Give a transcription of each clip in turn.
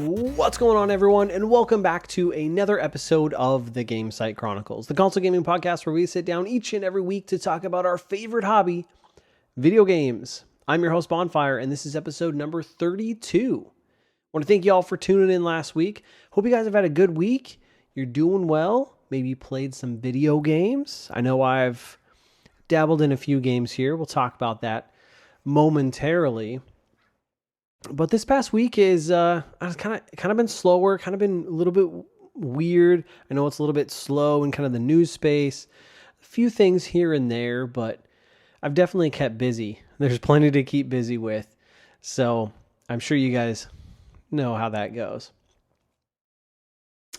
What's going on, everyone, and welcome back to another episode of the Gamecite Chronicles, the console gaming podcast where we sit down each and every week to talk about our favorite hobby, video games. I'm your host, Bonfire, and this is episode number 32. I want to thank you all for tuning in last week. Hope you guys have had a good week. You're doing well. Maybe played some video games. I know I've dabbled in a few games here. We'll talk about that momentarily. But this past week is I've kind of been slower, kind of been a little bit weird. I know it's a little bit slow in kind of the news space. A few things here and there, but I've definitely kept busy. There's plenty to keep busy with. So I'm sure you guys know how that goes.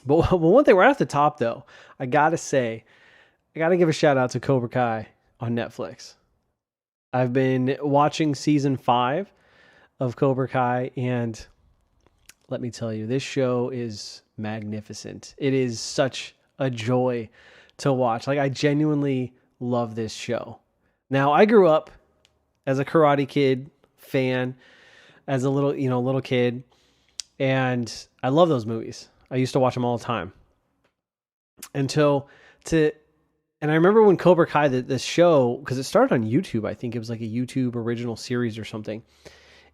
But one thing right off the top, though, I got to give a shout out to Cobra Kai on Netflix. I've been watching season 5 of Cobra Kai, and let me tell you, this show is magnificent. It is such a joy to watch. Like, I genuinely love this show. Now, I grew up as a Karate Kid fan, as a little kid, and I love those movies. I used to watch them all the time. And I remember when Cobra Kai, the show, because it started on YouTube. I think it was like a YouTube original series or something.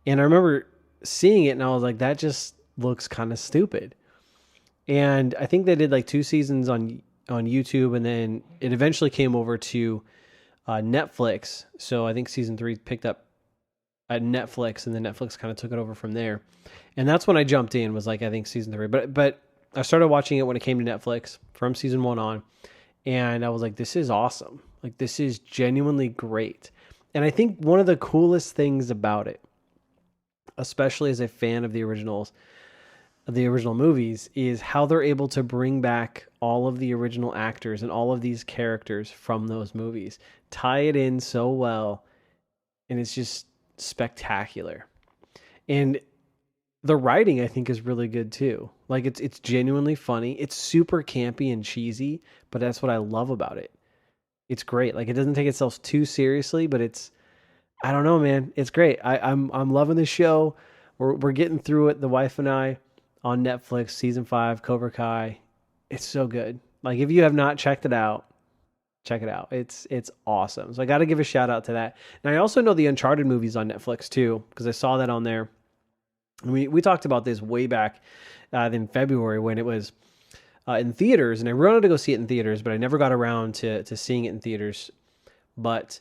And I remember seeing it and I was like, that just looks kind of stupid. And I think they did like 2 seasons on YouTube, and then it eventually came over to Netflix. So I think season 3 picked up at Netflix, and then Netflix kind of took it over from there. And that's when I jumped in, was like, I think season 3. But I started watching it when it came to Netflix from season 1 on. And I was like, this is awesome. Like, this is genuinely great. And I think one of the coolest things about it, especially as a fan of the original movies, is how they're able to bring back all of the original actors and all of these characters from those movies, tie it in so well, and it's just spectacular. And the writing, I think, is really good too. Like, it's genuinely funny. It's super campy and cheesy, but that's what I love about it. It's great. Like, it doesn't take itself too seriously, but I don't know, man. It's great. I'm loving the show. We're getting through it, the wife and I, on Netflix, season 5, Cobra Kai. It's so good. Like, if you have not checked it out, check it out. It's awesome. So I got to give a shout out to that. Now, I also know the Uncharted movies on Netflix too, because I saw that on there. And we talked about this way back in February when it was in theaters, and I wanted to go see it in theaters, but I never got around to seeing it in theaters. But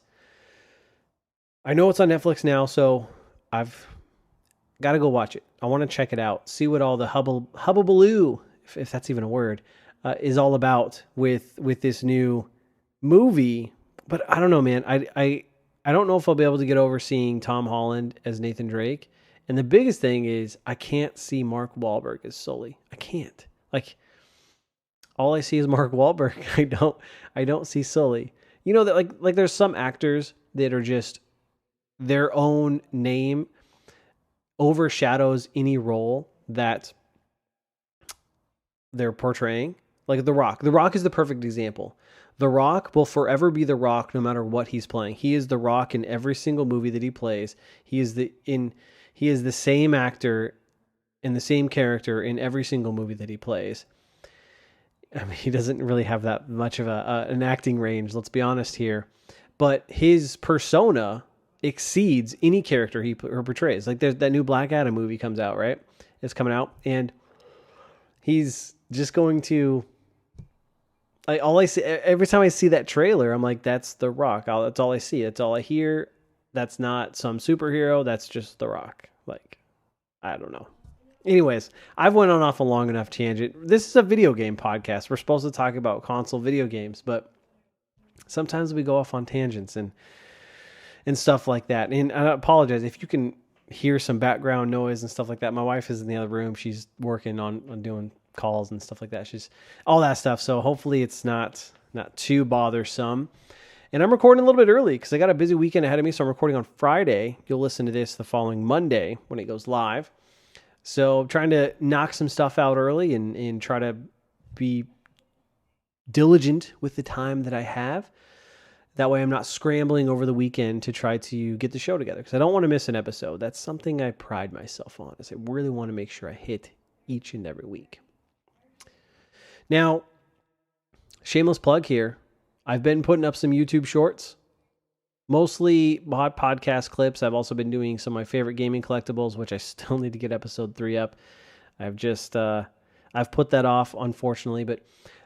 I know it's on Netflix now, so I've got to go watch it. I want to check it out, see what all the hubbubaloo, if that's even a word, is all about with this new movie. But I don't know, man. I don't know if I'll be able to get over seeing Tom Holland as Nathan Drake. And the biggest thing is I can't see Mark Wahlberg as Sully. I can't. Like, all I see is Mark Wahlberg. I don't see Sully. You know that like there's some actors that are just their own name overshadows any role that they're portraying. Like The Rock. The Rock is the perfect example. The Rock will forever be The Rock no matter what he's playing. He is The Rock in every single movie that he plays. He is the same actor and the same character in every single movie that he plays. I mean, he doesn't really have that much of an acting range, let's be honest here. But his persona exceeds any character he portrays. Like, there's that new Black Adam movie comes out, right? It's coming out, and he's just going to... Like, all I see every time I see that trailer, I'm like, that's The Rock. That's all I see. That's all I hear. That's not some superhero. That's just The Rock. Like, I don't know. Anyways, I've went on off a long enough tangent. This is a video game podcast. We're supposed to talk about console video games, but sometimes we go off on tangents and stuff like that. And I apologize if you can hear some background noise and stuff like that. My wife is in the other room. She's working on doing calls and stuff like that. She's all that stuff. So hopefully it's not too bothersome. And I'm recording a little bit early because I got a busy weekend ahead of me. So I'm recording on Friday. You'll listen to this the following Monday when it goes live. So I'm trying to knock some stuff out early and try to be diligent with the time that I have. That way I'm not scrambling over the weekend to try to get the show together, because I don't want to miss an episode. That's something I pride myself on, is I really want to make sure I hit each and every week. Now, shameless plug here. I've been putting up some YouTube shorts, mostly podcast clips. I've also been doing some of my favorite gaming collectibles, which I still need to get episode 3 up. I've put that off, unfortunately, but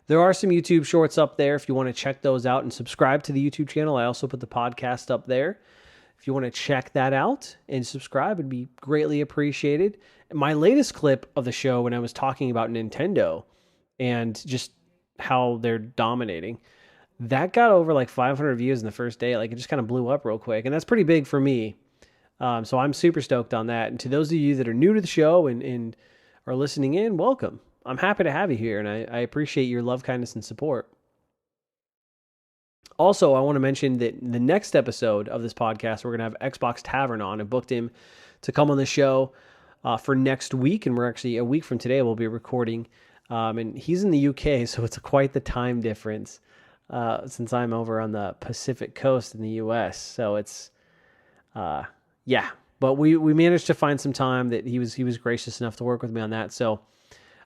there are some YouTube shorts up there if you want to check those out and subscribe to the YouTube channel. I also put the podcast up there. If you want to check that out and subscribe, it'd be greatly appreciated. My latest clip of the show when I was talking about Nintendo and just how they're dominating, that got over like 500 views in the first day. Like, it just kind of blew up real quick, and that's pretty big for me. So I'm super stoked on that. And to those of you that are new to the show and are listening in, welcome. I'm happy to have you here, and I appreciate your love, kindness, and support. Also, I want to mention that the next episode of this podcast, we're going to have Xbox Tavern on. I booked him to come on the show for next week, and we're actually a week from today we'll be recording. And he's in the UK, so it's quite the time difference since I'm over on the Pacific Coast in the US. So it's, yeah. But we managed to find some time that he was gracious enough to work with me on that. So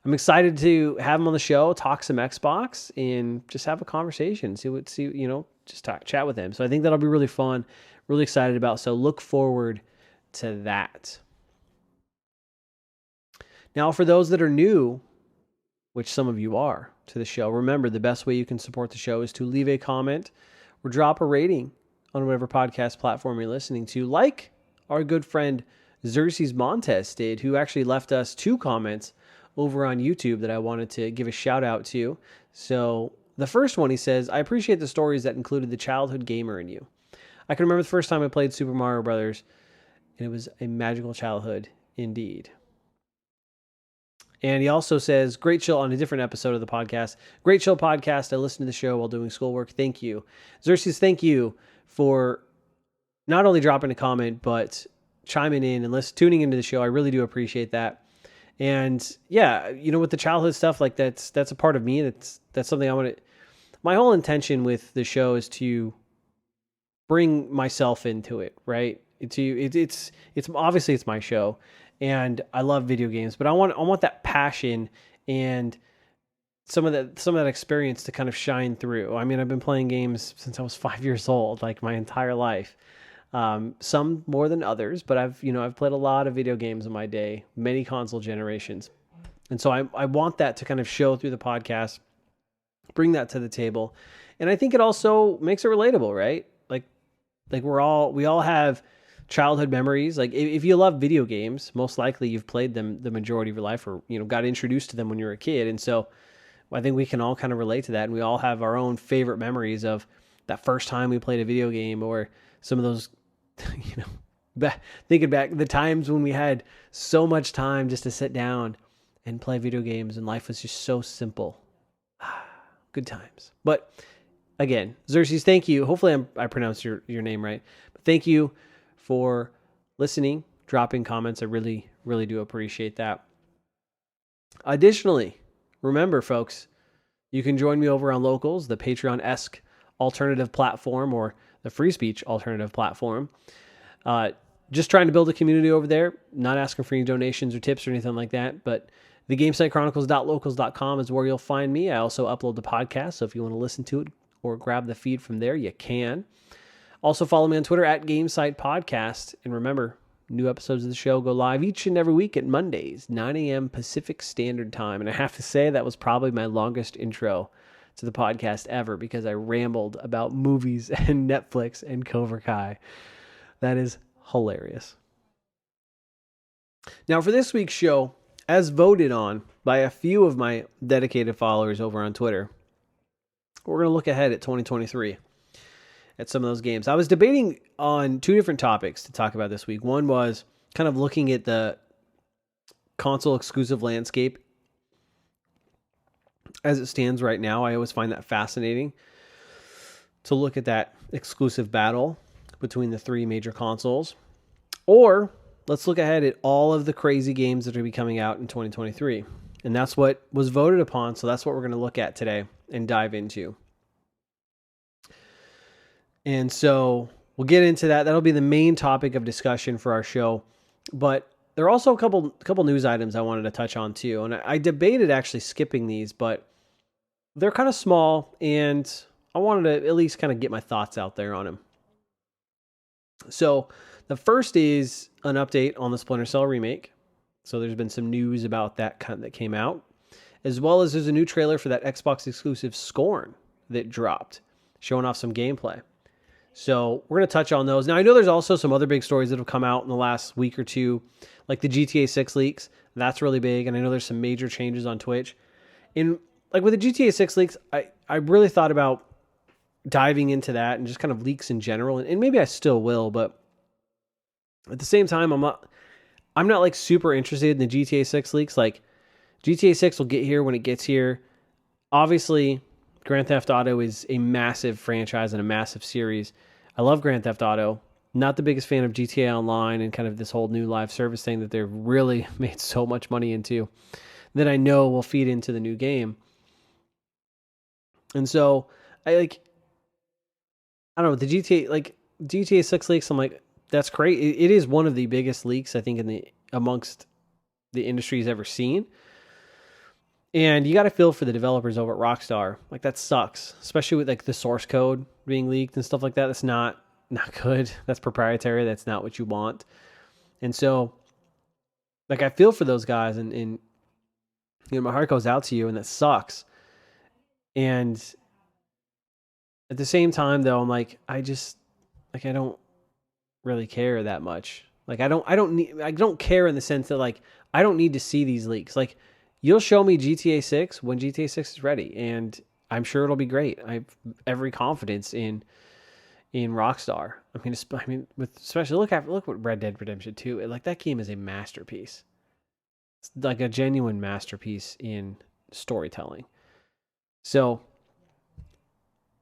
I'm excited to have him on the show, talk some Xbox, and just have a conversation. Chat with him. So I think that'll be really fun. Really excited about. So look forward to that. Now, for those that are new, which some of you are, to the show, remember the best way you can support the show is to leave a comment or drop a rating on whatever podcast platform you're listening to, like our good friend Xerxes Montes did, who actually left us 2 comments over on YouTube that I wanted to give a shout out to. So the first one, he says, I appreciate the stories that included the childhood gamer in you. I can remember the first time I played Super Mario Brothers, and it was a magical childhood indeed. And he also says, great chill on a different episode of the podcast. Great chill podcast. I listen to the show while doing schoolwork. Thank you. Xerxes, thank you for not only dropping a comment, but chiming in and tuning into the show. I really do appreciate that. And yeah, with the childhood stuff, like that's a part of me. That's something I want to, my whole intention with the show is to bring myself into it, right? It's obviously it's my show and I love video games, but I want that passion and some of that experience to kind of shine through. I mean, I've been playing games since I was 5 years old, like my entire life. Some more than others, but I've played a lot of video games in my day, many console generations. And so I want that to kind of show through the podcast, bring that to the table. And I think it also makes it relatable, right? Like we all have childhood memories. Like if you love video games, most likely you've played them the majority of your life or, got introduced to them when you were a kid. And so I think we can all kind of relate to that. And we all have our own favorite memories of that first time we played a video game or some of those, thinking back the times when we had so much time just to sit down and play video games and life was just so simple. Good times. But again, Xerxes, thank you. Hopefully I pronounced your name right. But thank you for listening, dropping comments. I really, really do appreciate that. Additionally, remember, folks, you can join me over on Locals, the Patreon-esque alternative platform or the free speech alternative platform. Just trying to build a community over there, not asking for any donations or tips or anything like that, but the Gamecite Chronicles.locals.com is where you'll find me. I also upload the podcast, so if you want to listen to it or grab the feed from there, you can. Also follow me on Twitter at Gamecite Podcast. And remember, new episodes of the show go live each and every week at Mondays, 9 a.m. Pacific Standard Time. And I have to say that was probably my longest intro to the podcast ever because I rambled about movies and Netflix and Cobra Kai. That is hilarious. Now for this week's show, as voted on by a few of my dedicated followers over on Twitter, we're going to look ahead at 2023 at some of those games. I was debating on 2 different topics to talk about this week. One was kind of looking at the console exclusive landscape as it stands right now. I always find that fascinating to look at that exclusive battle between the 3 major consoles. Or let's look ahead at all of the crazy games that are going to be coming out in 2023. And that's what was voted upon. So that's what we're going to look at today and dive into. And so we'll get into that. That'll be the main topic of discussion for our show. But there are also a couple news items I wanted to touch on too, and I debated actually skipping these, but they're kind of small, and I wanted to at least kind of get my thoughts out there on them. So the first is an update on the Splinter Cell Remake. So there's been some news about that came out, as well as there's a new trailer for that Xbox exclusive Scorn that dropped, showing off some gameplay. So we're going to touch on those. Now, I know there's also some other big stories that have come out in the last week or two, like the GTA 6 leaks. That's really big, and I know there's some major changes on Twitch. And like with the GTA 6 leaks, I really thought about diving into that and just kind of leaks in general, and maybe I still will, but at the same time, I'm not like super interested in the GTA 6 leaks. Like GTA 6 will get here when it gets here. Obviously, Grand Theft Auto is a massive franchise and a massive series. I love Grand Theft Auto. Not the biggest fan of GTA Online and kind of this whole new live service thing that they've really made so much money into that I know will feed into the new game. And so I don't know, the GTA 6 leaks, I'm like, that's great. It is one of the biggest leaks I think amongst the industry's ever seen. And you got to feel for the developers over at Rockstar. Like, that sucks, especially with like the source code being leaked and stuff like that. That's not good. That's proprietary. That's not what you want. And so, like, I feel for those guys, and you know, my heart goes out to you, and that sucks. And at the same time, though, I'm like, I don't really care that much. Like, I don't care in the sense that, like, I don't need to see these leaks. Like, you'll show me GTA 6 when GTA 6 is ready, and I'm sure it'll be great. I have every confidence in Rockstar. I mean, with especially look what Red Dead Redemption 2. Like, that game is a masterpiece. It's like a genuine masterpiece in storytelling. So,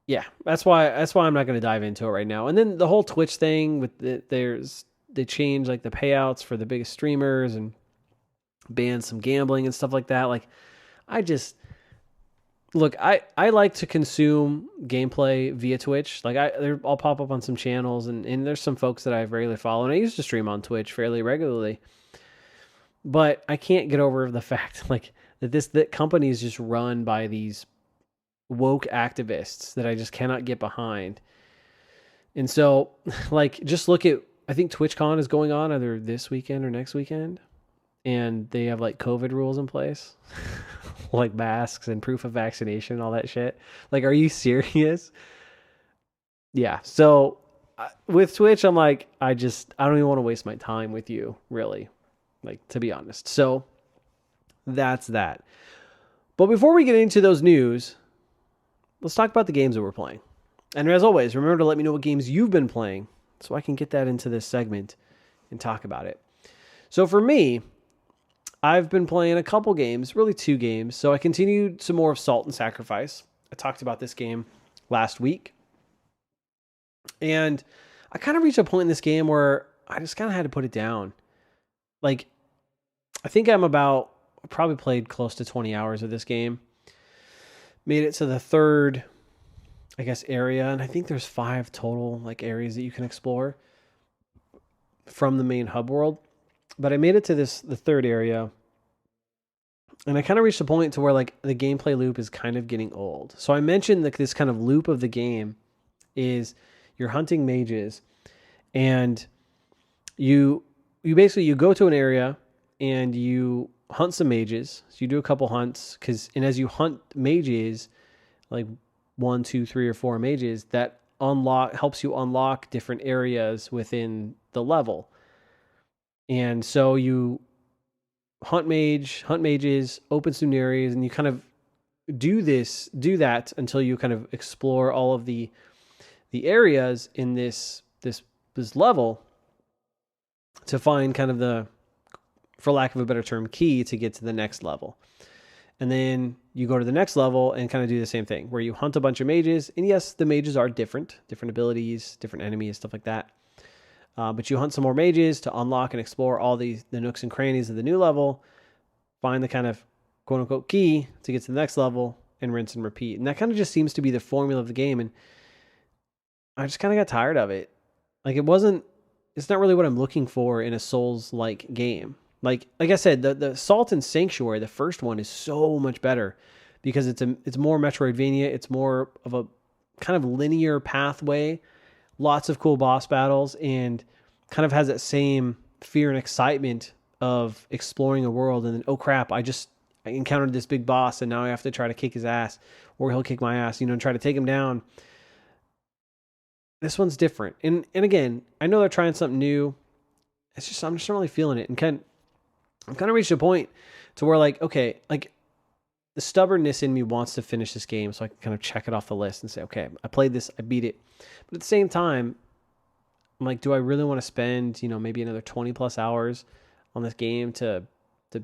yeah, that's why I'm not going to dive into it right now. And then the whole Twitch thing with they changed like the payouts for the biggest streamers and banned some gambling and stuff like that. Like, I like to consume gameplay via Twitch. Like, I'll pop up on some channels, and there's some folks that I regularly follow, and I used to stream on Twitch fairly regularly. But I can't get over the fact like that company is just run by these woke activists that I just cannot get behind. And so, like, just look at, I think TwitchCon is going on either this weekend or next weekend, and they have like COVID rules in place, like masks and proof of vaccination and all that shit. Like, are you serious? Yeah. So with Twitch, I'm like, I don't even want to waste my time with you, really, like, to be honest. So that's that. But before we get into those news, let's talk about the games that we're playing. And as always, remember to let me know what games you've been playing so I can get that into this segment and talk about it. So for me, I've been playing a couple games, really 2 games. So I continued some more of Salt and Sacrifice. I talked about this game last week. And I kind of reached a point in this game where I just kind of had to put it down. Like, I think I probably played close to 20 hours of this game. Made it to the 3rd, I guess, area. And I think there's 5 total, like, areas that you can explore from the main hub world. But I made it to the 3rd area, and I kind of reached a point to where, like, the gameplay loop is kind of getting old. So I mentioned that this kind of loop of the game is you're hunting mages, and you basically go to an area and you hunt some mages. So you do a couple hunts, and as you hunt mages, like 1, 2, 3, or 4 mages, that helps you unlock different areas within the level. And so you hunt mages, open some new areas, and you kind of do that until you kind of explore all of the areas in this level to find kind of the, for lack of a better term, key to get to the next level. And then you go to the next level and kind of do the same thing, where you hunt a bunch of mages. And yes, the mages are different abilities, different enemies, stuff like that. But you hunt some more mages to unlock and explore all the nooks and crannies of the new level, find the kind of quote-unquote key to get to the next level, and rinse and repeat. And that kind of just seems to be the formula of the game, and I just kind of got tired of it. Like, it's not really what I'm looking for in a Souls-like game. Like I said, the Salt and Sanctuary, the first one, is so much better because it's more Metroidvania. It's more of a kind of linear pathway, lots of cool boss battles, and kind of has that same fear and excitement of exploring a world. And then, oh crap, I encountered this big boss, and now I have to try to kick his ass, or he'll kick my ass, and try to take him down. This one's different, and again, I know they're trying something new. It's just I'm just not really feeling it, and I'm kind of reached a point to where okay, the stubbornness in me wants to finish this game, so I can kind of check it off the list and say, okay, I played this, I beat it. But at the same time, I'm like, do I really want to spend, maybe another 20 plus hours on this game to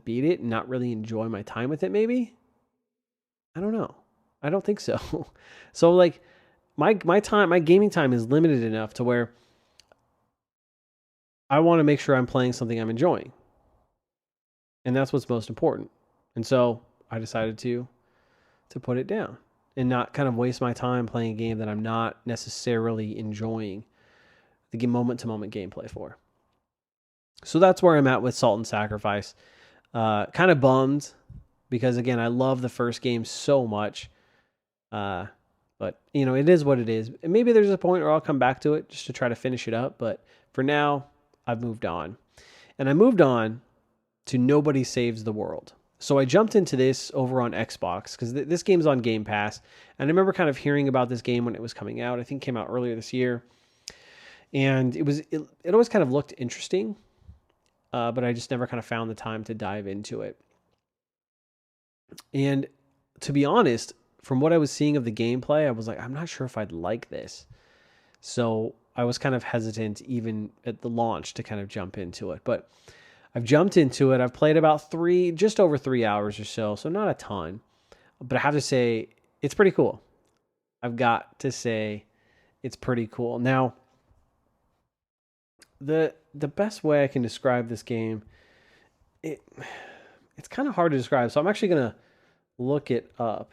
beat it and not really enjoy my time with it? Maybe. I don't know. I don't think so. So my gaming time is limited enough to where I want to make sure I'm playing something I'm enjoying. And that's what's most important. And so I decided to put it down and not kind of waste my time playing a game that I'm not necessarily enjoying the moment-to-moment gameplay for. So that's where I'm at with Salt and Sacrifice. Kind of bummed because, again, I love the first game so much. But, it is what it is. And maybe there's a point where I'll come back to it just to try to finish it up. But for now, I've moved on. And I moved on to Nobody Saves the World. So I jumped into this over on Xbox because this game's on Game Pass. And I remember kind of hearing about this game when it was coming out. I think it came out earlier this year. And it always kind of looked interesting. But I just never kind of found the time to dive into it. And to be honest, from what I was seeing of the gameplay, I was like, I'm not sure if I'd like this. So I was kind of hesitant even at the launch to kind of jump into it. But I've jumped into it. I've played about just over 3 hours or so not a ton. But I have to say, it's pretty cool. I've got to say, it's pretty cool. Now, the best way I can describe this game, it's kind of hard to describe. So I'm actually going to look it up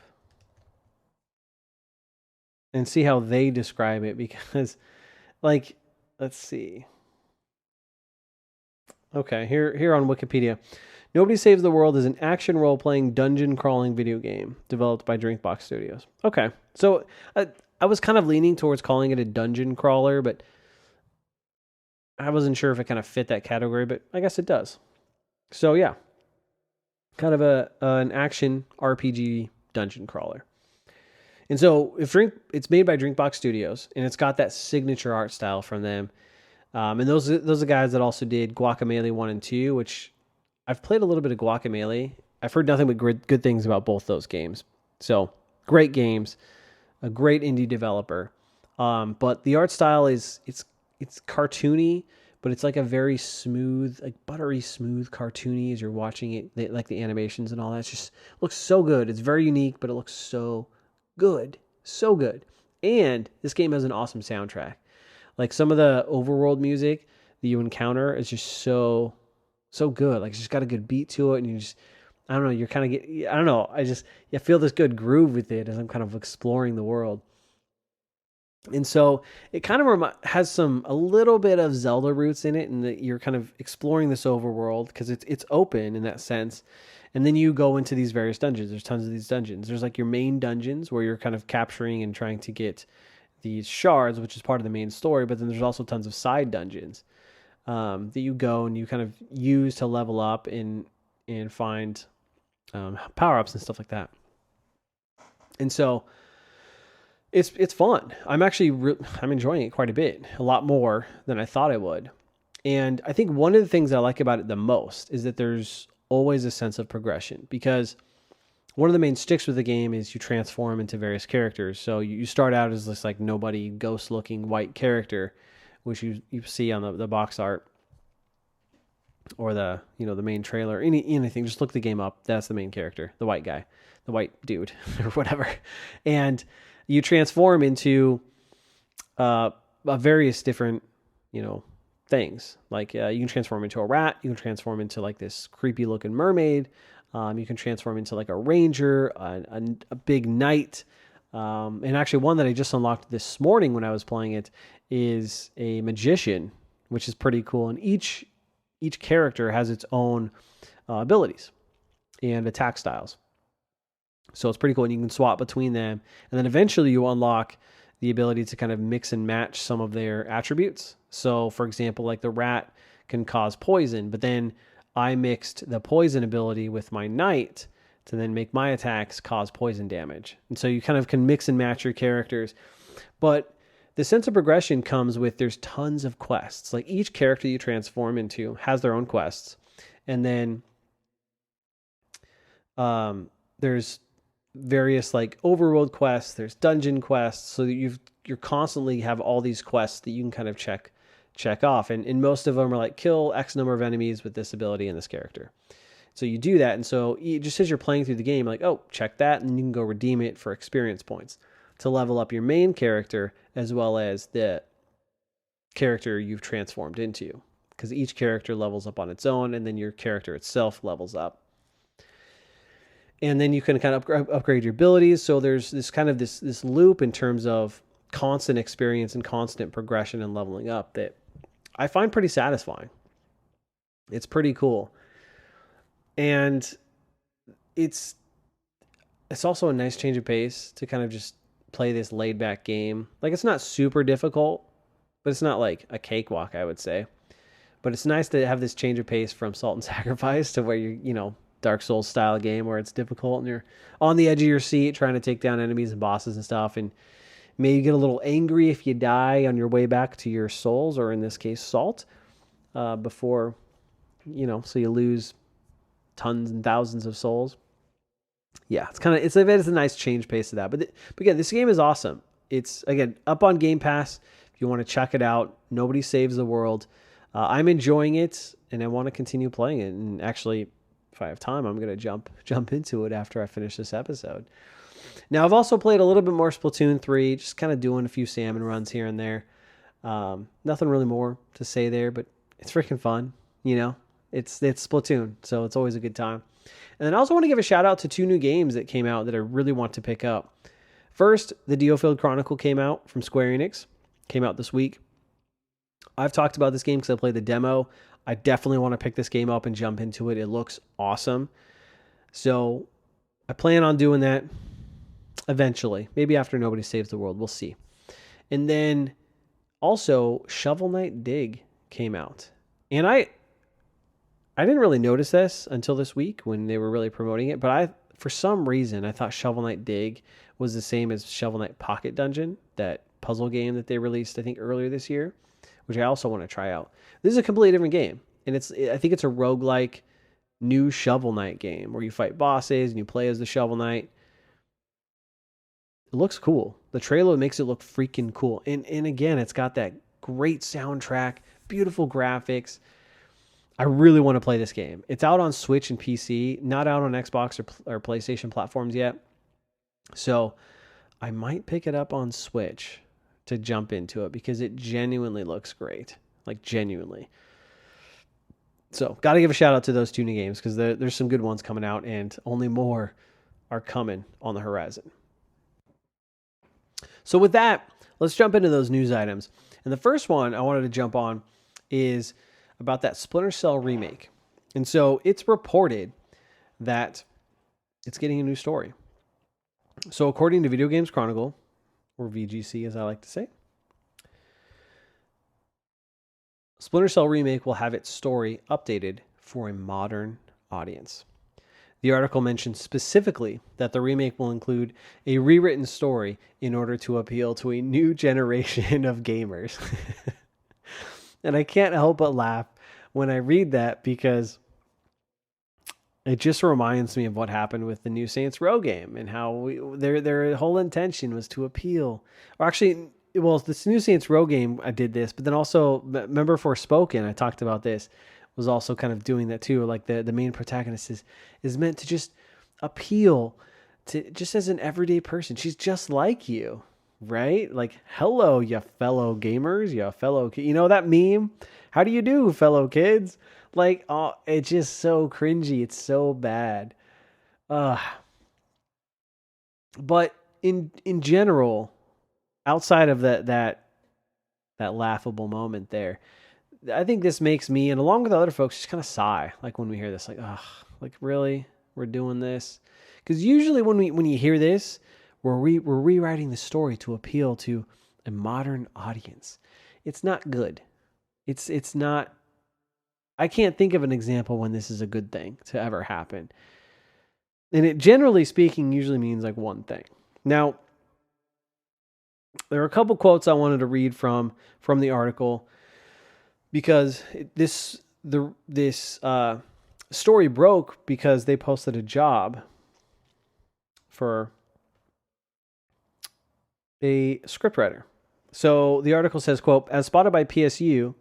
and see how they describe it because, let's see. Okay, here on Wikipedia. Nobody Saves the World is an action role-playing dungeon crawling video game developed by Drinkbox Studios. Okay, so I was kind of leaning towards calling it a dungeon crawler, but I wasn't sure if it kind of fit that category, but I guess it does. So yeah, kind of an action RPG dungeon crawler. And so it's made by Drinkbox Studios, and it's got that signature art style from them. And those are the guys that also did Guacamelee 1 and 2, which I've played a little bit of Guacamelee. I've heard nothing but good things about both those games. So great games, a great indie developer. But the art style it's cartoony, but it's like a very smooth, buttery smooth cartoony as you're watching it, like the animations and all that. It just looks so good. It's very unique, but it looks so good. So good. And this game has an awesome soundtrack. Like some of the overworld music that you encounter is just so good. Like it's just got a good beat to it, and you just, I don't know, you're kind of I don't know. I feel this good groove with it as I'm kind of exploring the world. And so it kind of has a little bit of Zelda roots in it, and that you're kind of exploring this overworld because it's open in that sense. And then you go into these various dungeons. There's tons of these dungeons. There's your main dungeons where you're kind of capturing and trying to get these shards, which is part of the main story, but then there's also tons of side dungeons that you go and you kind of use to level up and find power-ups and stuff like that. And so it's fun. I'm actually I'm enjoying it quite a lot more than I thought I would. And I think one of the things I like about it the most is that there's always a sense of progression, because one of the main sticks with the game is you transform into various characters. So you start out as this nobody ghost-looking white character, which you see on the box art or the main trailer, anything. Just look the game up. That's the main character, the white guy, the white dude, or whatever. And you transform into various different things. You can transform into a rat. You can transform into this creepy-looking mermaid. You can transform into a ranger, a big knight, and actually one that I just unlocked this morning when I was playing it is a magician, which is pretty cool. And each each character has its own abilities and attack styles. So it's pretty cool, and you can swap between them. And then eventually you unlock the ability to kind of mix and match some of their attributes. So, for example, like the rat can cause poison, but then I mixed the poison ability with my knight to then make my attacks cause poison damage. And so you kind of can mix and match your characters. But the sense of progression comes with there's tons of quests. Like each character you transform into has their own quests. And then there's various like overworld quests, there's dungeon quests, so that you're constantly have all these quests that you can kind of check off, and most of them are like kill X number of enemies with this ability and this character. So you do that, and so just as you're playing through the game, like, oh, check that, and you can go redeem it for experience points to level up your main character as well as the character you've transformed into, because each character levels up on its own, and then your character itself levels up. And then you can kind of upgrade your abilities. So there's this kind of this loop in terms of constant experience and constant progression and leveling up that I find pretty satisfying. It's pretty cool. And it's also a nice change of pace to kind of just play this laid back game. Like, it's not super difficult, but it's not like a cakewalk, I would say. But it's nice to have this change of pace from Salt and Sacrifice to where you Dark Souls style game where it's difficult and you're on the edge of your seat trying to take down enemies and bosses and stuff, and maybe get a little angry if you die on your way back to your souls, or in this case Salt, before so you lose tons and thousands of souls. Yeah, it's a nice change pace to that. But again, this game is awesome. It's again up on Game Pass if you want to check it out. Nobody saves the world. I'm enjoying it and I want to continue playing it, and actually, if I have time, I'm going to jump into it after I finish this episode. Now, I've also played a little bit more Splatoon 3, just kind of doing a few salmon runs here and there. Nothing really more to say there, but it's freaking fun. It's Splatoon, so it's always a good time. And then I also want to give a shout out to 2 new games that came out that I really want to pick up. First, the DioField Chronicle came out from Square Enix. Came out this week. I've talked about this game because I played the demo. I definitely want to pick this game up and jump into it. It looks awesome. So I plan on doing that eventually. Maybe after Nobody Saves the World. We'll see. And then also Shovel Knight Dig came out. And I didn't really notice this until this week when they were really promoting it. But for some reason, I thought Shovel Knight Dig was the same as Shovel Knight Pocket Dungeon, that puzzle game that they released, I think, earlier this year, which I also want to try out. This is a completely different game, and I think it's a roguelike new Shovel Knight game where you fight bosses and you play as the Shovel Knight. It looks cool. The trailer makes it look freaking cool. And again, it's got that great soundtrack, beautiful graphics. I really want to play this game. It's out on Switch and PC, not out on Xbox or PlayStation platforms yet. So I might pick it up on Switch to jump into it because it genuinely looks great. Like, genuinely. So, got to give a shout out to those 2 new games because there's some good ones coming out, and only more are coming on the horizon. So with that, let's jump into those news items. And the first one I wanted to jump on is about that Splinter Cell remake. And so it's reported that it's getting a new story. So according to Video Games Chronicle, or VGC as I like to say, Splinter Cell Remake will have its story updated for a modern audience. The article mentions specifically that the remake will include a rewritten story in order to appeal to a new generation of gamers. And I can't help but laugh when I read that because it just reminds me of what happened with the new Saints Row game and how their whole intention was to appeal. Or actually, well, this new Saints Row game, I did this, but then also, remember Forspoken, I talked about this, was also kind of doing that too. Like the main protagonist is meant to just appeal to just as an everyday person. She's just like you, right? Like, hello, you fellow gamers, you fellow, that meme? How do you do, fellow kids? Like, oh, it's just so cringy. It's so bad. But in general, outside of that laughable moment there, I think this makes me, and along with other folks, just kind of sigh. Like when we hear this, like, ugh, like really, we're doing this. Because usually when you hear this, we're rewriting the story to appeal to a modern audience. It's not good. It's not. I can't think of an example when this is a good thing to ever happen. And it, generally speaking, usually means like one thing. Now, there are a couple quotes I wanted to read from the article, because this story broke because they posted a job for a scriptwriter. So the article says, quote, as spotted by PSU,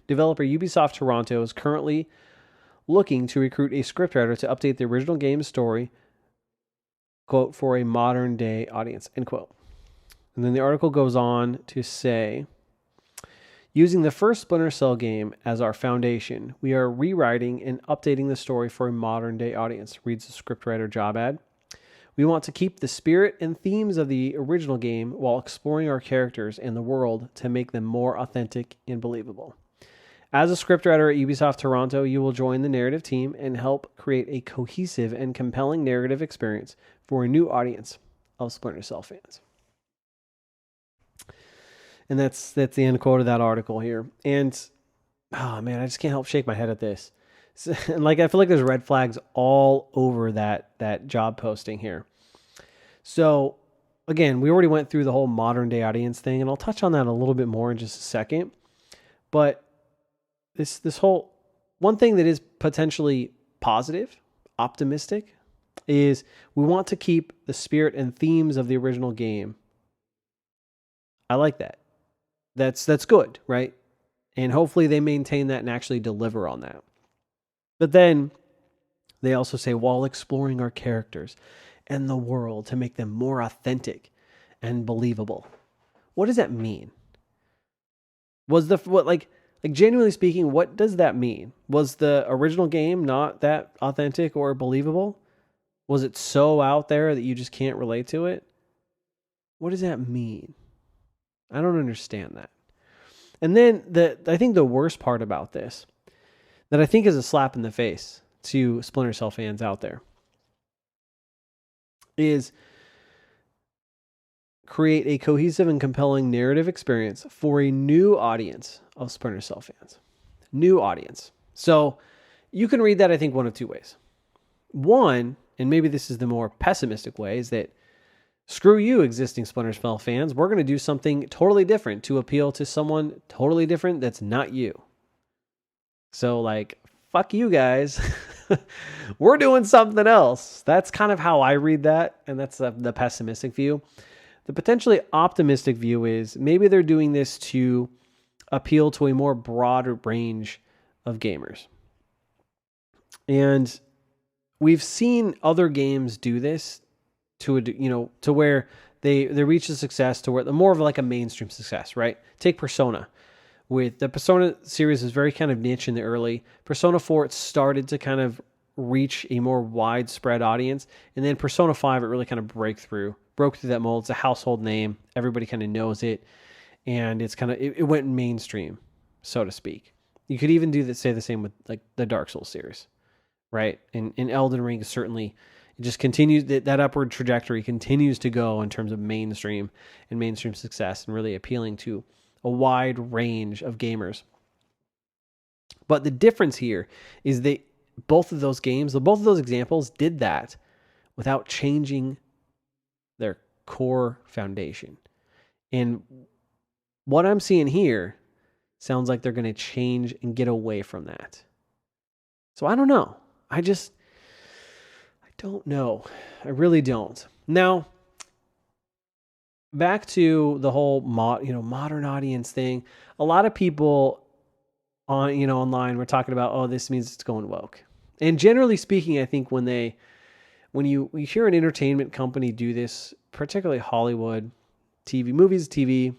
developer Ubisoft Toronto is currently looking to recruit a scriptwriter to update the original game's story, quote, for a modern day audience, end quote. And then the article goes on to say, using the first Splinter Cell game as our foundation, we are rewriting and updating the story for a modern day audience, reads the scriptwriter job ad. We want to keep the spirit and themes of the original game while exploring our characters and the world to make them more authentic and believable. As a scriptwriter at Ubisoft Toronto, you will join the narrative team and help create a cohesive and compelling narrative experience for a new audience of Splinter Cell fans. And that's the end quote of that article here. And, oh man, I just can't help shake my head at this. Like, I feel like there's red flags all over that job posting here. So, again, we already went through the whole modern day audience thing, and I'll touch on that a little bit more in just a second. But this whole, one thing that is potentially positive, optimistic, is we want to keep the spirit and themes of the original game. I like that. That's good, right? And hopefully they maintain that and actually deliver on that. But then they also say, while exploring our characters and the world to make them more authentic and believable. What does that mean? Like genuinely speaking, what does that mean? Was the original game not that authentic or believable? Was it so out there that you just can't relate to it? What does that mean? I don't understand that. And then I think the worst part about this, that I think is a slap in the face to Splinter Cell fans out there, is create a cohesive and compelling narrative experience for a new audience of Splinter Cell fans. New audience. So you can read that, I think, one of two ways. One, and maybe this is the more pessimistic way, is that screw you, existing Splinter Cell fans. We're going to do something totally different to appeal to someone totally different that's not you. So, like, fuck you guys. We're doing something else. That's kind of how I read that, and that's the pessimistic view. The potentially optimistic view is maybe they're doing this to appeal to a more broader range of gamers. And we've seen other games do this to where they reach the success to where the more of like a mainstream success, right? Take Persona. With the Persona series is very kind of niche in the early. Persona 4, it started to kind of reach a more widespread audience. And then Persona 5, it really kind of broke through that mold. It's a household name. Everybody kind of knows it. And it's kind of, it went mainstream, so to speak. You could even say the same with like the Dark Souls series, right? And Elden Ring certainly, it just continues, that upward trajectory continues to go in terms of mainstream and mainstream success and really appealing to a wide range of gamers. But the difference here is that both of those examples did that without changing their core foundation. And what I'm seeing here sounds like they're going to change and get away from that. So I don't know. I don't know. I really don't. Now, back to the whole modern audience thing. A lot of people online were talking about, oh, this means it's going woke. And generally speaking, I think when you hear an entertainment company do this, particularly Hollywood, TV,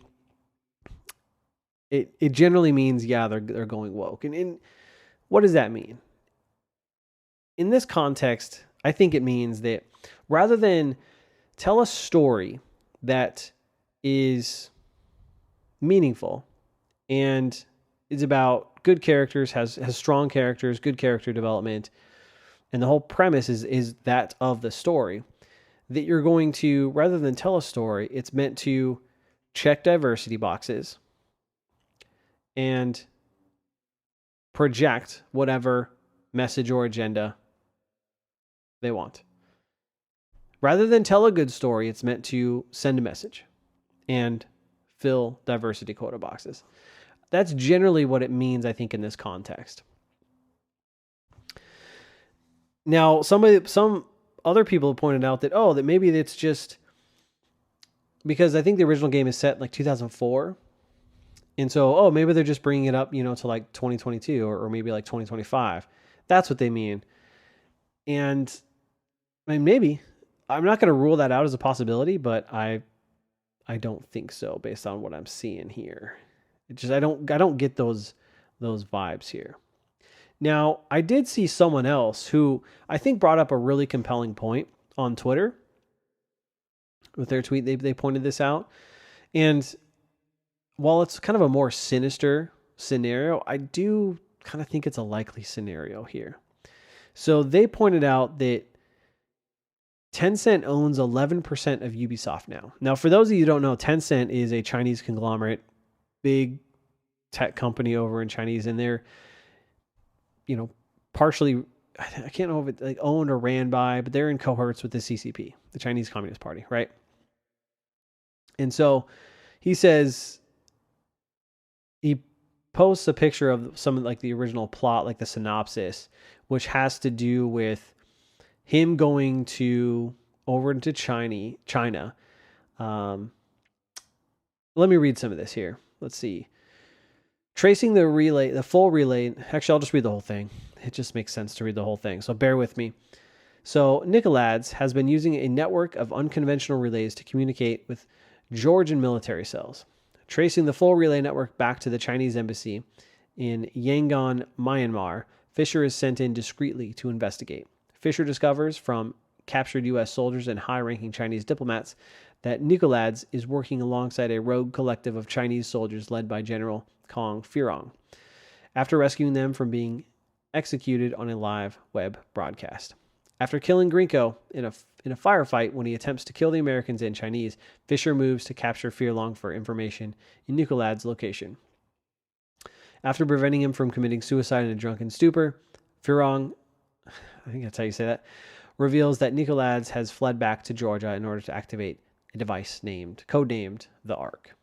it generally means, yeah, they're going woke. And what does that mean? In this context, I think it means that rather than tell a story that is meaningful and is about good characters, has strong characters, good character development, and the whole premise is that of the story, that you're going to, rather than tell a story, it's meant to check diversity boxes and project whatever message or agenda they want. Rather than tell a good story, it's meant to send a message and fill diversity quota boxes. That's generally what it means, I think, in this context. Now, some other people have pointed out that, that maybe it's just because I think the original game is set in like 2004. And so, maybe they're just bringing it up, to like 2022 or maybe like 2025. That's what they mean. And I mean, maybe. I'm not going to rule that out as a possibility, but I don't think so based on what I'm seeing here. It just I don't get those vibes here. Now, I did see someone else who I think brought up a really compelling point on Twitter. With their tweet, they pointed this out. And while it's kind of a more sinister scenario, I do kind of think it's a likely scenario here. So they pointed out that Tencent owns 11% of Ubisoft now. Now, for those of you who don't know, Tencent is a Chinese conglomerate, big tech company over in Chinese, and they're, partially, I can't know if it's like owned or ran by, but they're in cohorts with the CCP, the Chinese Communist Party, right? And so he says, he posts a picture of some of like the original plot, like the synopsis, which has to do with him going over into China. Let me read some of this here. Let's see. Tracing the full relay. Actually, I'll just read the whole thing. It just makes sense to read the whole thing. So bear with me. So Nicolads has been using a network of unconventional relays to communicate with Georgian military cells. Tracing the full relay network back to the Chinese embassy in Yangon, Myanmar, Fisher is sent in discreetly to investigate. Fisher discovers from captured U.S. soldiers and high-ranking Chinese diplomats that Nicolads is working alongside a rogue collective of Chinese soldiers led by General Kong Firong, after rescuing them from being executed on a live web broadcast. After killing Grinko in a firefight when he attempts to kill the Americans in Chinese, Fisher moves to capture Firong for information in Nicolads' location. After preventing him from committing suicide in a drunken stupor, Firong, I think that's how you say that, reveals that Nicolads has fled back to Georgia in order to activate a device codenamed the Ark.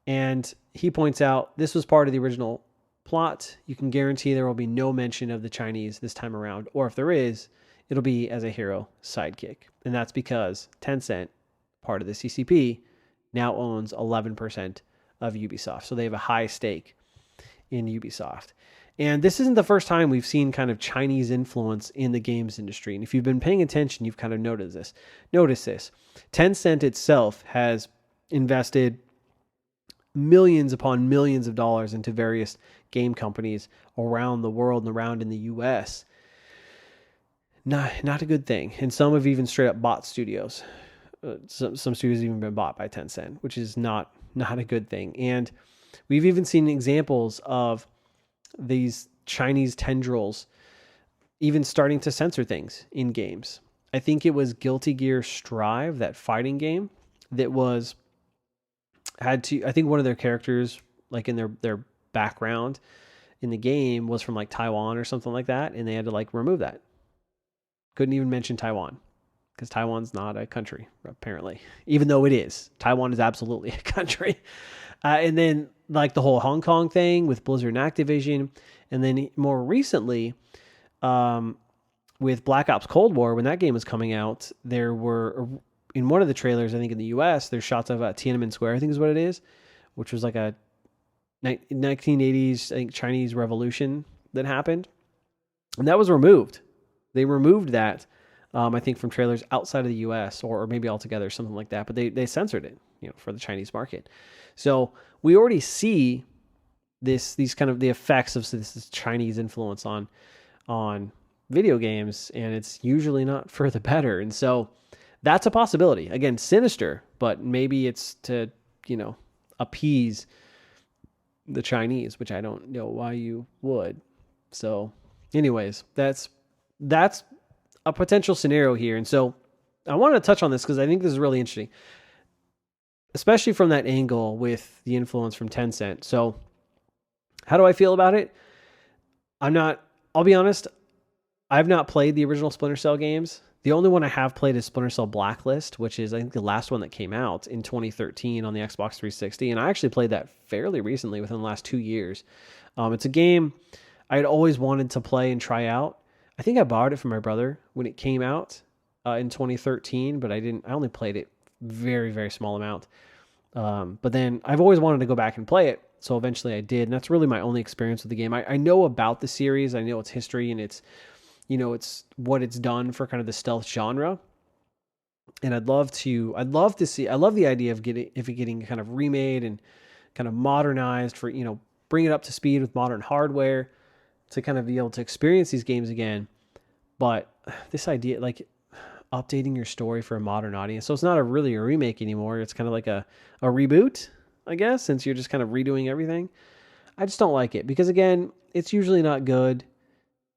And he points out this was part of the original plot. You can guarantee there will be no mention of the Chinese this time around, or if there is, it'll be as a hero sidekick. And that's because Tencent, part of the CCP, now owns 11% of Ubisoft. So they have a high stake in Ubisoft. And this isn't the first time we've seen kind of Chinese influence in the games industry. And if you've been paying attention, you've kind of noticed this. Tencent itself has invested millions upon millions of dollars into various game companies around the world and around in the US. Not a good thing. And some have even straight up bought studios. Some studios have even been bought by Tencent, which is not a good thing. And we've even seen examples of these Chinese tendrils even starting to censor things in games. I think it was Guilty Gear Strive, that fighting game, that I think one of their characters, like in their background in the game, was from like Taiwan or something like that, and they had to like remove that. Couldn't even mention Taiwan, because Taiwan's not a country, apparently, even though it is. Taiwan is absolutely a country. And then like the whole Hong Kong thing with Blizzard and Activision. And then more recently, with Black Ops Cold War, when that game was coming out, there were, in one of the trailers, I think in the US, there's shots of Tiananmen Square, I think is what it is, which was like a 1980s, I think, Chinese revolution that happened. And that was removed. They removed that, I think, from trailers outside of the US, or maybe altogether, something like that. But they censored it, for the Chinese market. So we already see these kind of the effects of this Chinese influence on video games, and it's usually not for the better. And so that's a possibility. Again, sinister, but maybe it's to, appease the Chinese, which I don't know why you would. So, anyways, that's a potential scenario here. And so I wanted to touch on this because I think this is really interesting, especially from that angle with the influence from Tencent. So how do I feel about it? I'll be honest, I've not played the original Splinter Cell games. The only one I have played is Splinter Cell Blacklist, which is, I think, the last one that came out in 2013 on the Xbox 360. And I actually played that fairly recently, within the last 2 years. It's a game I had always wanted to play and try out. I think I borrowed it from my brother when it came out in 2013, but I only played it very, very small amount. But then I've always wanted to go back and play it. So eventually I did. And that's really my only experience with the game. I know about the series. I know its history and it's what it's done for kind of the stealth genre. And I'd love to see, I love the idea of getting kind of remade and kind of modernized for, bring it up to speed with modern hardware to kind of be able to experience these games again. But this idea, like updating your story for a modern audience. So it's not really a remake anymore. It's kind of like a reboot, I guess, since you're just kind of redoing everything. I just don't like it because, again, it's usually not good.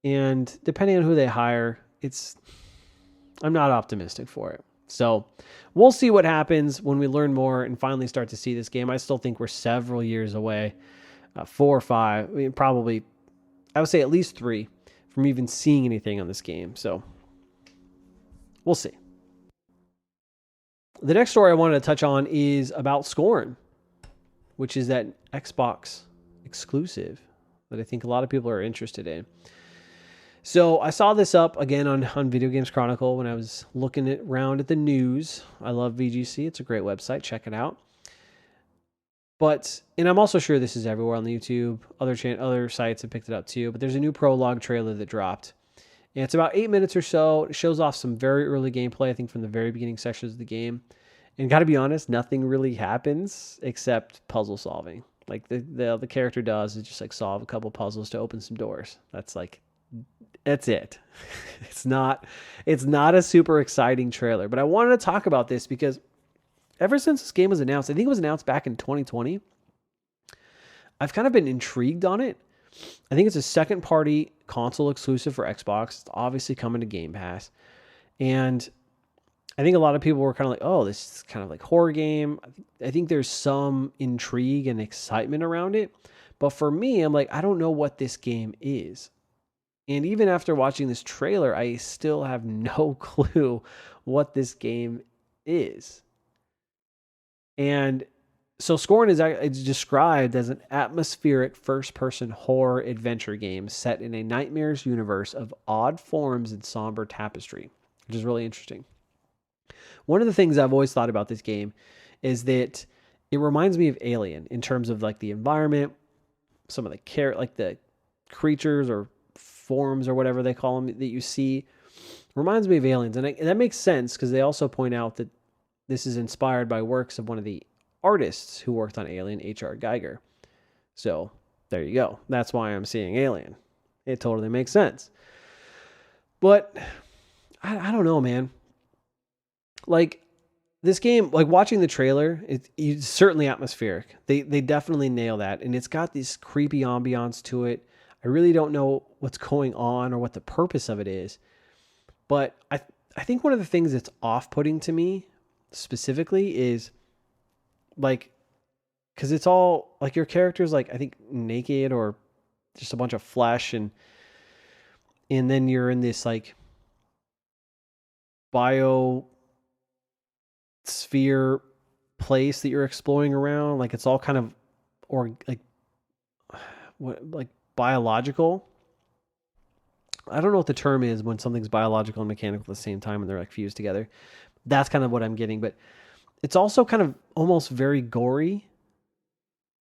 And depending on who they hire, I'm not optimistic for it. So we'll see what happens when we learn more and finally start to see this game. I still think we're several years away, 4 or 5, probably, I would say at least 3 from even seeing anything on this game. So we'll see. The next story I wanted to touch on is about Scorn, which is that Xbox exclusive that I think a lot of people are interested in. So I saw this up again on Video Games Chronicle when I was looking around at the news. I love VGC. It's a great website. Check it out. And I'm also sure this is everywhere on the YouTube. Other sites have picked it up too. But there's a new prologue trailer that dropped. And it's about 8 minutes or so. It shows off some very early gameplay, I think, from the very beginning sections of the game. And got to be honest, nothing really happens except puzzle solving. Like the character does is just like solve a couple puzzles to open some doors. That's it. It's not a super exciting trailer, but I wanted to talk about this because ever since this game was announced, I think it was announced back in 2020, I've kind of been intrigued on it. I think it's a second party console exclusive for Xbox. It's obviously coming to Game Pass. And I think a lot of people were kind of like, oh, this is kind of like horror game. I think there's some intrigue and excitement around it. But for me, I'm like, I don't know what this game is. And even after watching this trailer, I still have no clue what this game is. And so Scorn is described as an atmospheric first-person horror adventure game set in a nightmares universe of odd forms and somber tapestry, which is really interesting. One of the things I've always thought about this game is that it reminds me of Alien in terms of like the environment, some of the creatures or forms or whatever they call them that you see. Reminds me of Aliens. And that makes sense because they also point out that this is inspired by works of one of the artists who worked on Alien, H.R. Geiger. So there you go. That's why I'm seeing Alien. It totally makes sense. But I don't know, man. Like this game, like watching the trailer, it's certainly atmospheric. They definitely nail that. And it's got this creepy ambiance to it. I really don't know what's going on or what the purpose of it is. But I think one of the things that's off-putting to me specifically is like, because it's all like your character's like, I think naked or just a bunch of flesh. And then you're in this like biosphere place that you're exploring around. Like it's all kind of, or like biological. I don't know what the term is when something's biological and mechanical at the same time and they're like fused together. That's kind of what I'm getting, but it's also kind of almost very gory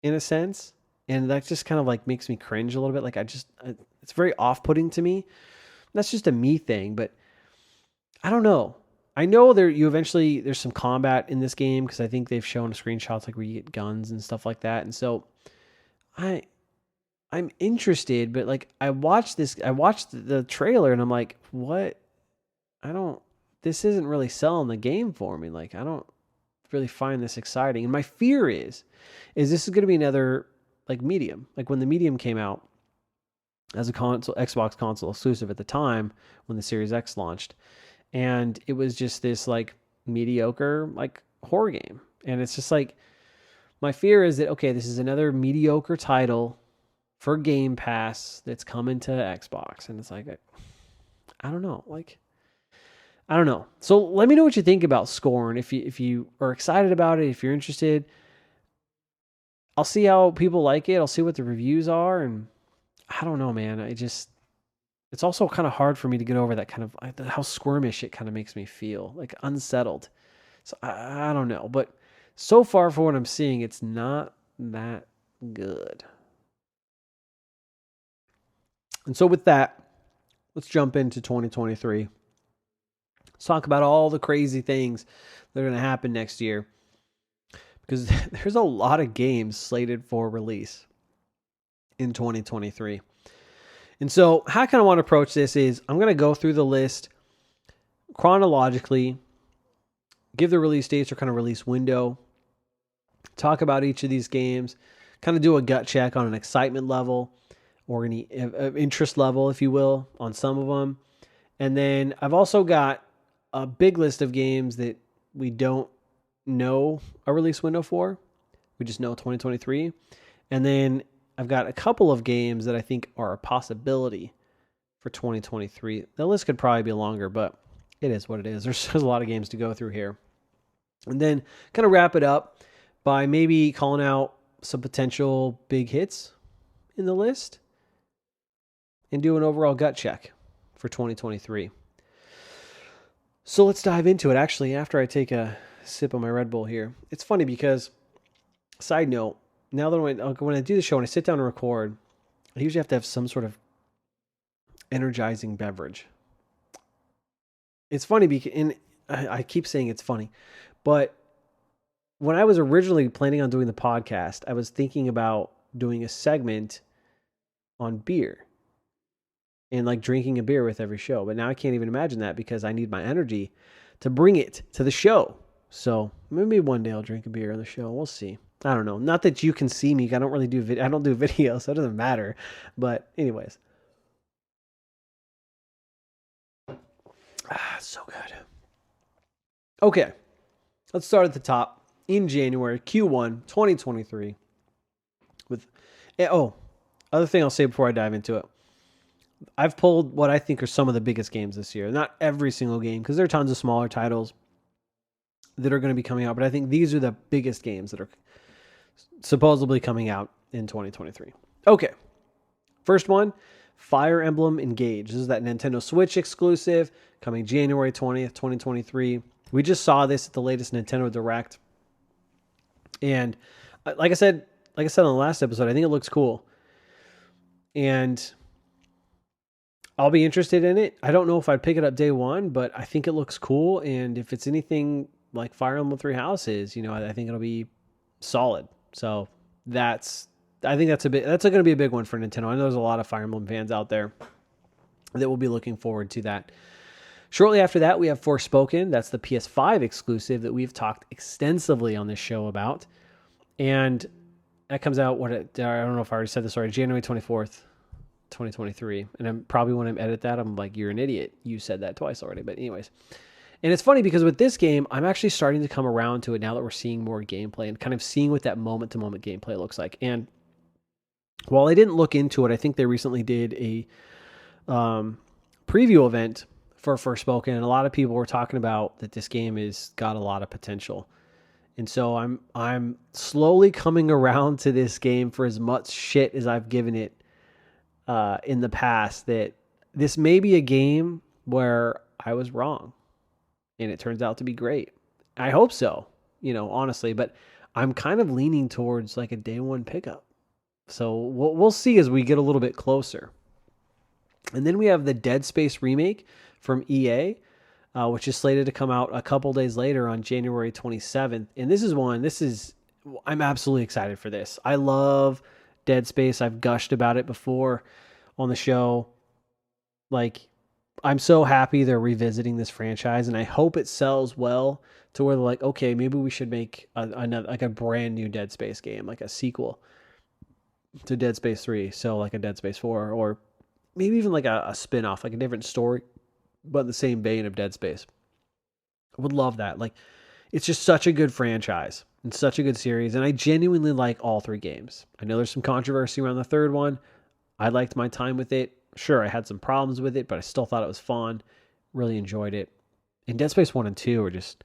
in a sense. And that just kind of like makes me cringe a little bit. Like it's very off-putting to me. That's just a me thing, but I don't know. I know there's some combat in this game because I think they've shown screenshots like where you get guns and stuff like that. And so I'm interested, but like I watched the trailer and I'm like, what? This isn't really selling the game for me. Like, I don't really find this exciting. And my fear is this is going to be another like Medium. Like when the Medium came out as a console, Xbox console exclusive at the time when the Series X launched, and it was just this like mediocre like horror game. And it's just like, my fear is that, okay, this is another mediocre title for Game Pass that's coming to Xbox, and it's like, I don't know, like, I don't know. So let me know what you think about Scorn. If you are excited about it, if you're interested, I'll see how people like it. I'll see what the reviews are, and I don't know, man. It's also kind of hard for me to get over that kind of how squirmish it kind of makes me feel, like unsettled. So I don't know, but so far for what I'm seeing, it's not that good. And so with that, let's jump into 2023. Let's talk about all the crazy things that are going to happen next year, because there's a lot of games slated for release in 2023. And so how I kind of want to approach this is I'm going to go through the list chronologically, give the release dates or kind of release window, talk about each of these games, kind of do a gut check on an excitement level or any interest level, if you will, on some of them. And then I've also got a big list of games that we don't know a release window for. We just know 2023. And then I've got a couple of games that I think are a possibility for 2023. The list could probably be longer, but it is what it is. There's a lot of games to go through here. And then kind of wrap it up by maybe calling out some potential big hits in the list and do an overall gut check for 2023. So let's dive into it. Actually, after I take a sip of my Red Bull here, it's funny because, side note, now that when I do the show and I sit down and record, I usually have to have some sort of energizing beverage. It's funny because, and I keep saying it's funny, but when I was originally planning on doing the podcast, I was thinking about doing a segment on beer and like drinking a beer with every show. But now I can't even imagine that because I need my energy to bring it to the show. So maybe one day I'll drink a beer on the show. We'll see. I don't know. Not that you can see me. I don't really do I don't do video, so it doesn't matter. But anyways. So good. Okay. Let's start at the top. In January, Q1 2023. Other thing I'll say before I dive into it. I've pulled what I think are some of the biggest games this year. Not every single game, because there are tons of smaller titles that are going to be coming out, but I think these are the biggest games that are supposedly coming out in 2023. Okay. First one, Fire Emblem Engage. This is that Nintendo Switch exclusive coming January 20th, 2023. We just saw this at the latest Nintendo Direct. And like I said on the last episode, I think it looks cool. And I'll be interested in it. I don't know if I'd pick it up day one, but I think it looks cool. And if it's anything like Fire Emblem Three Houses, I think it'll be solid. So I think that's going to be a big one for Nintendo. I know there's a lot of Fire Emblem fans out there that will be looking forward to that. Shortly after that, we have Forspoken. That's the PS5 exclusive that we've talked extensively on this show about. And that comes out, I don't know if I already said this already, January 24th, 2023. And I'm probably when I edit that, I'm like, you're an idiot. You said that twice already. But anyways. And it's funny because with this game, I'm actually starting to come around to it now that we're seeing more gameplay and kind of seeing what that moment-to-moment gameplay looks like. And while I didn't look into it, I think they recently did a preview event for Forspoken, and a lot of people were talking about that this game has got a lot of potential. And so I'm slowly coming around to this game for as much shit as I've given it in the past, that this may be a game where I was wrong and it turns out to be great. I hope so, honestly, but I'm kind of leaning towards like a day one pickup. So we'll see as we get a little bit closer. And then we have the Dead Space remake from EA, which is slated to come out a couple days later on January 27th. And I'm absolutely excited for this. I love Dead Space. I've gushed about it before on the show. Like, I'm so happy they're revisiting this franchise, and I hope it sells well to where they're like, okay, maybe we should make another, like a brand new Dead Space game, like a sequel. to Dead Space 3. So like a Dead Space 4, or maybe even like a spin-off, like a different story, but in the same vein of Dead Space. I would love that. Like, it's just such a good franchise and such a good series. And I genuinely like all three games. I know there's some controversy around the third one. I liked my time with it. Sure, I had some problems with it, but I still thought it was fun. Really enjoyed it. And Dead Space 1 and 2 are just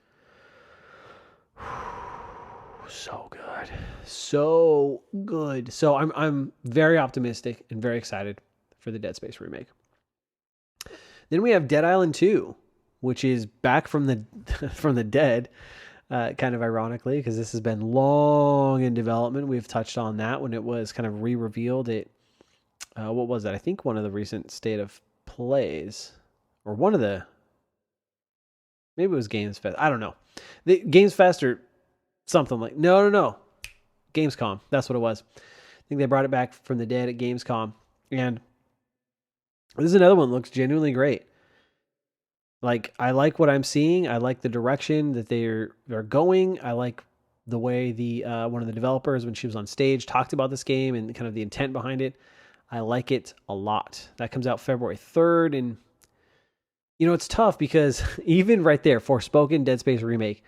so good. So good. So I'm very optimistic and very excited for the Dead Space remake. Then we have Dead Island 2, which is back from the from the dead, kind of ironically, because this has been long in development. We've touched on that when it was kind of re-revealed. What was that? I think one of the recent State of Plays, or one of the, maybe it was Games Fest. I don't know. The Games Fest or something like, no. Gamescom. That's what it was. I think they brought it back from the dead at Gamescom. And this is another one that looks genuinely great. Like, I like what I'm seeing. I like the direction that they're going. I like the way the one of the developers, when she was on stage, talked about this game and kind of the intent behind it. I like it a lot. That comes out February 3rd. And, it's tough because even right there, Forspoken, Dead Space Remake,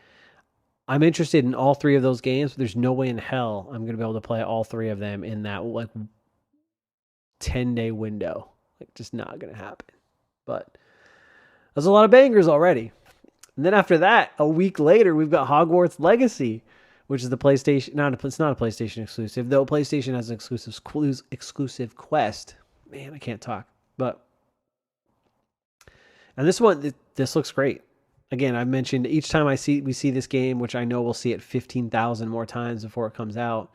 I'm interested in all three of those games, but there's no way in hell I'm going to be able to play all three of them in that, like, 10-day window. Like, just not going to happen. But there's a lot of bangers already. And then after that, a week later, we've got Hogwarts Legacy, which is the PlayStation. It's not a PlayStation exclusive, though. PlayStation has an exclusive Quest. Man, I can't talk. And this one, this looks great. Again, I've mentioned each time we see this game, which I know we'll see it 15,000 more times before it comes out.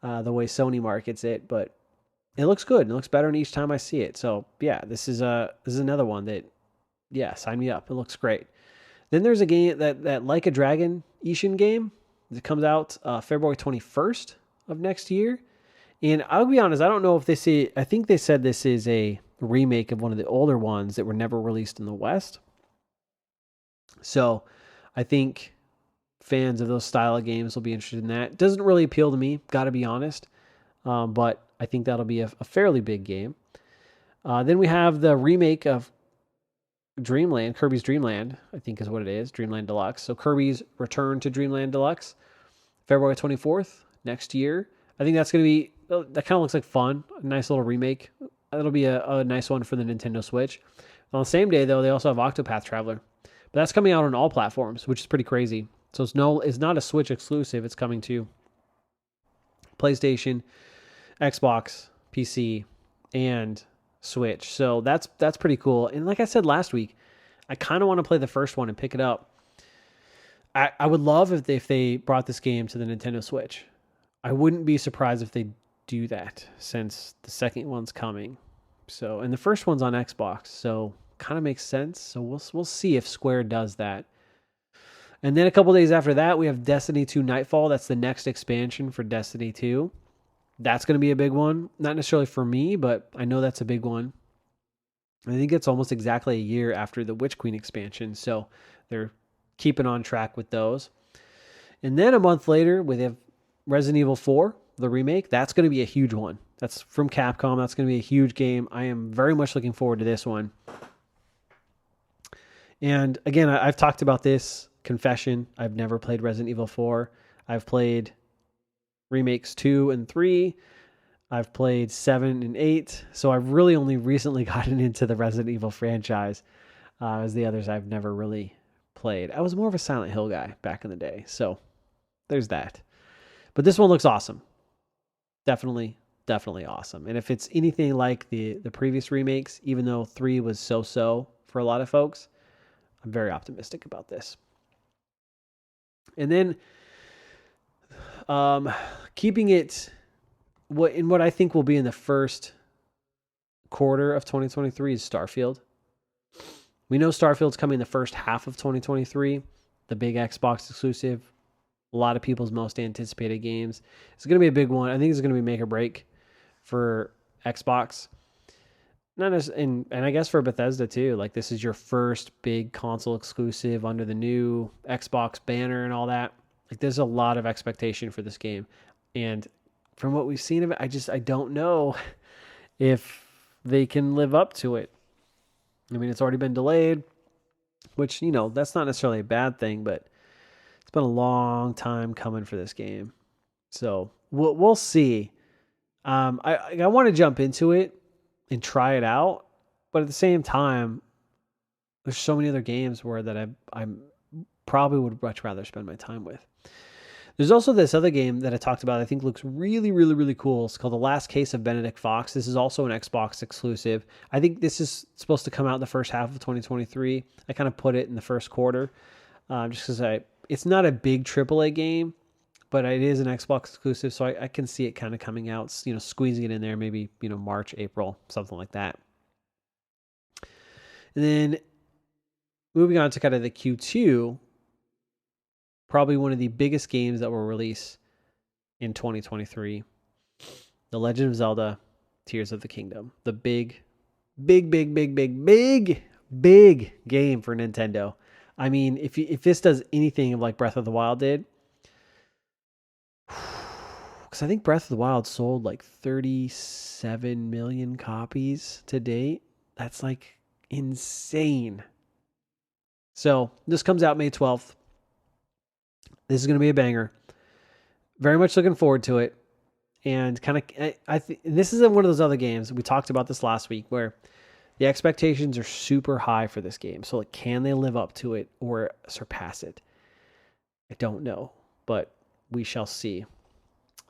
The way Sony markets it, but it looks good. It looks better than each time I see it. So yeah, this is another one that, yeah, sign me up. It looks great. Then there's a game that Like a Dragon Ishin game that comes out February 21st of next year. And I'll be honest, I don't know if I think they said this is a remake of one of the older ones that were never released in the West. So I think fans of those style of games will be interested in that. It doesn't really appeal to me, got to be honest. But I think that'll be a fairly big game. Then we have the remake of Kirby's Dream Land, I think is what it is, Dreamland Deluxe. So Kirby's Return to Dreamland Deluxe, February 24th next year. I think that's going to be, that kind of looks like fun, a nice little remake. That'll be a nice one for the Nintendo Switch. On the same day, though, they also have Octopath Traveler. But that's coming out on all platforms, which is pretty crazy. So it's not a Switch exclusive. It's coming to PlayStation, Xbox, PC, and Switch. So that's pretty cool. And like I said last week, I kind of want to play the first one and pick it up. I would love if they brought this game to the Nintendo Switch. I wouldn't be surprised if they do that, since the second one's coming. So, and the first one's on Xbox, so kind of makes sense. So we'll see if Square does that. And then a couple days after that, we have Destiny 2 Nightfall. That's the next expansion for Destiny 2. That's going to be a big one. Not necessarily for me, but I know that's a big one. I think it's almost exactly a year after the Witch Queen expansion, so they're keeping on track with those. And then a month later, we have Resident Evil 4, the remake. That's going to be a huge one. That's from Capcom. That's going to be a huge game. I am very much looking forward to this one. And again, I've talked about this, confession. I've never played Resident Evil 4. I've played remakes 2 and 3. I've played 7 and 8. So I've really only recently gotten into the Resident Evil franchise. As the others I've never really played. I was more of a Silent Hill guy back in the day. So there's that. But this one looks awesome. Definitely awesome. And if it's anything like the previous remakes, even though 3 was so-so for a lot of folks, I'm very optimistic about this. And then keeping it what I think will be in the first quarter of 2023 is Starfield. We know Starfield's coming the first half of 2023, the big Xbox exclusive. A lot of people's most anticipated games. It's going to be a big one. I think it's going to be make or break for Xbox. Not as, and I guess for Bethesda too. Like, this is your first big console exclusive under the new Xbox banner and all that. Like, there's a lot of expectation for this game. And from what we've seen of it, I don't know if they can live up to it. I mean, it's already been delayed, which, that's not necessarily a bad thing, but it's been a long time coming for this game. So we'll see. I want to jump into it and try it out, but at the same time, there's so many other games where that I probably would much rather spend my time with. There's also this other game that I talked about I think looks really, really, really cool. It's called The Last Case of Benedict Fox. This is also an Xbox exclusive. I think this is supposed to come out in the first half of 2023. I kind of put it in the first quarter just because it's not a big AAA game, but it is an Xbox exclusive, so I can see it kind of coming out, squeezing it in there, maybe, March, April, something like that. And then moving on to kind of the Q2, probably one of the biggest games that will release in 2023, The Legend of Zelda Tears of the Kingdom. The big game for Nintendo. I mean, if this does anything like Breath of the Wild did, because I think Breath of the Wild sold like 37 million copies to date. That's like insane. So this comes out May 12th. This is going to be a banger. Very much looking forward to it. And kind of, this is one of those other games. We talked about this last week where the expectations are super high for this game. So like, can they live up to it or surpass it? I don't know, but we shall see.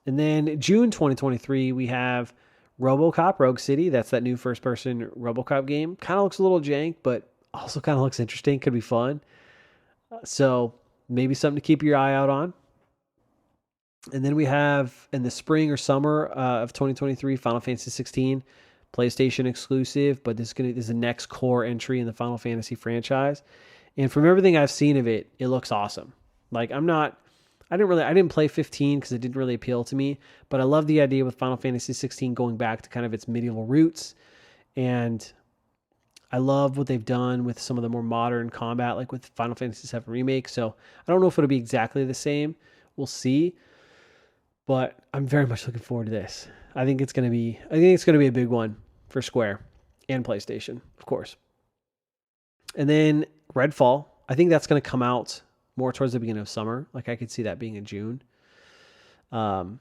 And then June 2023, we have RoboCop Rogue City. That's that new first-person RoboCop game. Kind of looks a little jank, but also kind of looks interesting. Could be fun. So maybe something to keep your eye out on. And then we have in the spring or summer of 2023, Final Fantasy 16, PlayStation exclusive, but this is the next core entry in the Final Fantasy franchise. And from everything I've seen of it, it looks awesome. Like I didn't play 15 because it didn't really appeal to me, but I love the idea with Final Fantasy 16 going back to kind of its medieval roots. And I love what they've done with some of the more modern combat, like with Final Fantasy 7 Remake. So I don't know if it'll be exactly the same. We'll see. But I'm very much looking forward to this. I think it's going to be a big one for Square and PlayStation, of course. And then Redfall, I think that's going to come out more towards the beginning of summer. Like I could see that being in June. And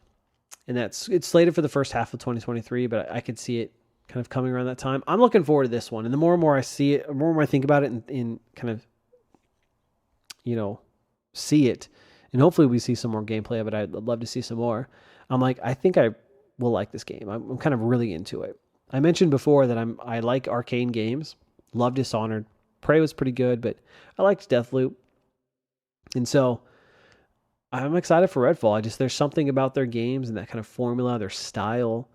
it's slated for the first half of 2023, but I could see it kind of coming around that time. I'm looking forward to this one. And the more and more I see it, the more and more I think about it and kind of, see it, and hopefully we see some more gameplay of it. I'd love to see some more. I'm like, I think I will like this game. I'm kind of really into it. I mentioned before that I like arcane games. Love Dishonored. Prey was pretty good, but I liked Deathloop. And so I'm excited for Redfall. There's something about their games and that kind of formula, their style,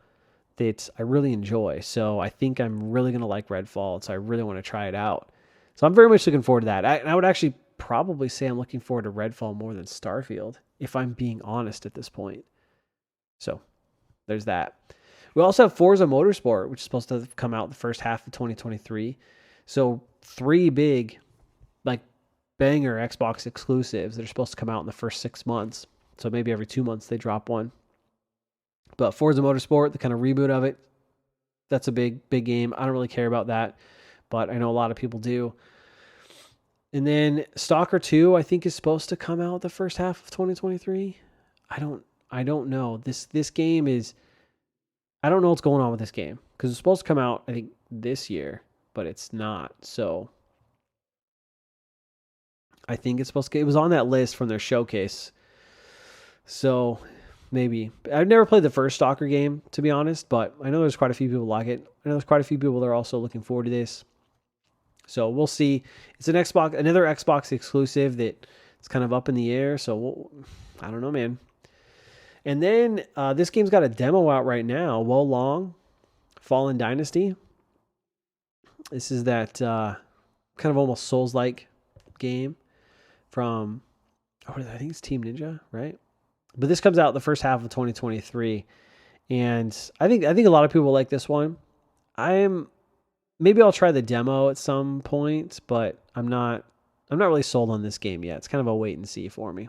that I really enjoy. So I think I'm really going to like Redfall. So I really want to try it out. So I'm very much looking forward to that. I would actually probably say I'm looking forward to Redfall more than Starfield, if I'm being honest at this point. So there's that. We also have Forza Motorsport, which is supposed to come out the first half of 2023. So 3 big, banger Xbox exclusives that are supposed to come out in the first 6 months. So maybe every 2 months they drop one. But Forza Motorsport, the kind of reboot of it, that's a big game. I don't really care about that, but I know a lot of people do. And then Stalker 2, I think, is supposed to come out the first half of 2023. I don't know. This game is, I don't know what's going on with this game because it's supposed to come out, I think, this year, but it's not. So I think it was on that list from their showcase. So maybe. I've never played the first Stalker game, to be honest, but I know there's quite a few people like it. I know there's quite a few people that are also looking forward to this. So we'll see. It's another Xbox exclusive that it's kind of up in the air. So I don't know, man. And then this game's got a demo out right now. Wo Long, Fallen Dynasty. This is that kind of almost Souls-like game from, I think it's Team Ninja, right? But this comes out the first half of 2023, and I think a lot of people like this one. Maybe I'll try the demo at some point, but I'm not really sold on this game yet. It's kind of a wait and see for me.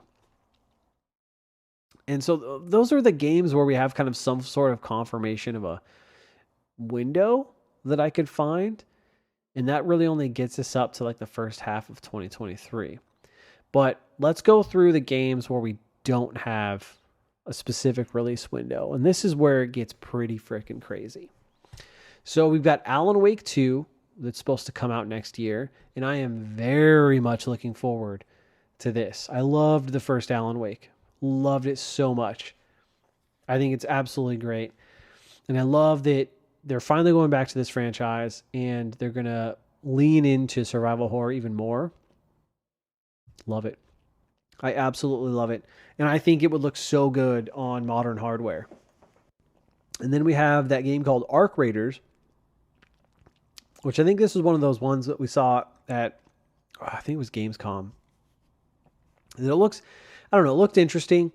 And so those are the games where we have kind of some sort of confirmation of a window that I could find. And that really only gets us up to like the first half of 2023. But let's go through the games where we don't have a specific release window. And this is where it gets pretty freaking crazy. So we've got Alan Wake 2 that's supposed to come out next year. And I am very much looking forward to this. I loved the first Alan Wake. Loved it so much. I think it's absolutely great. And I love that they're finally going back to this franchise and they're going to lean into survival horror even more. Love it. I absolutely love it. And I think it would look so good on modern hardware. And then we have that game called Arc Raiders, which I think this is one of those ones that we saw at, I think it was Gamescom. And it looks, I don't know, it looked interesting.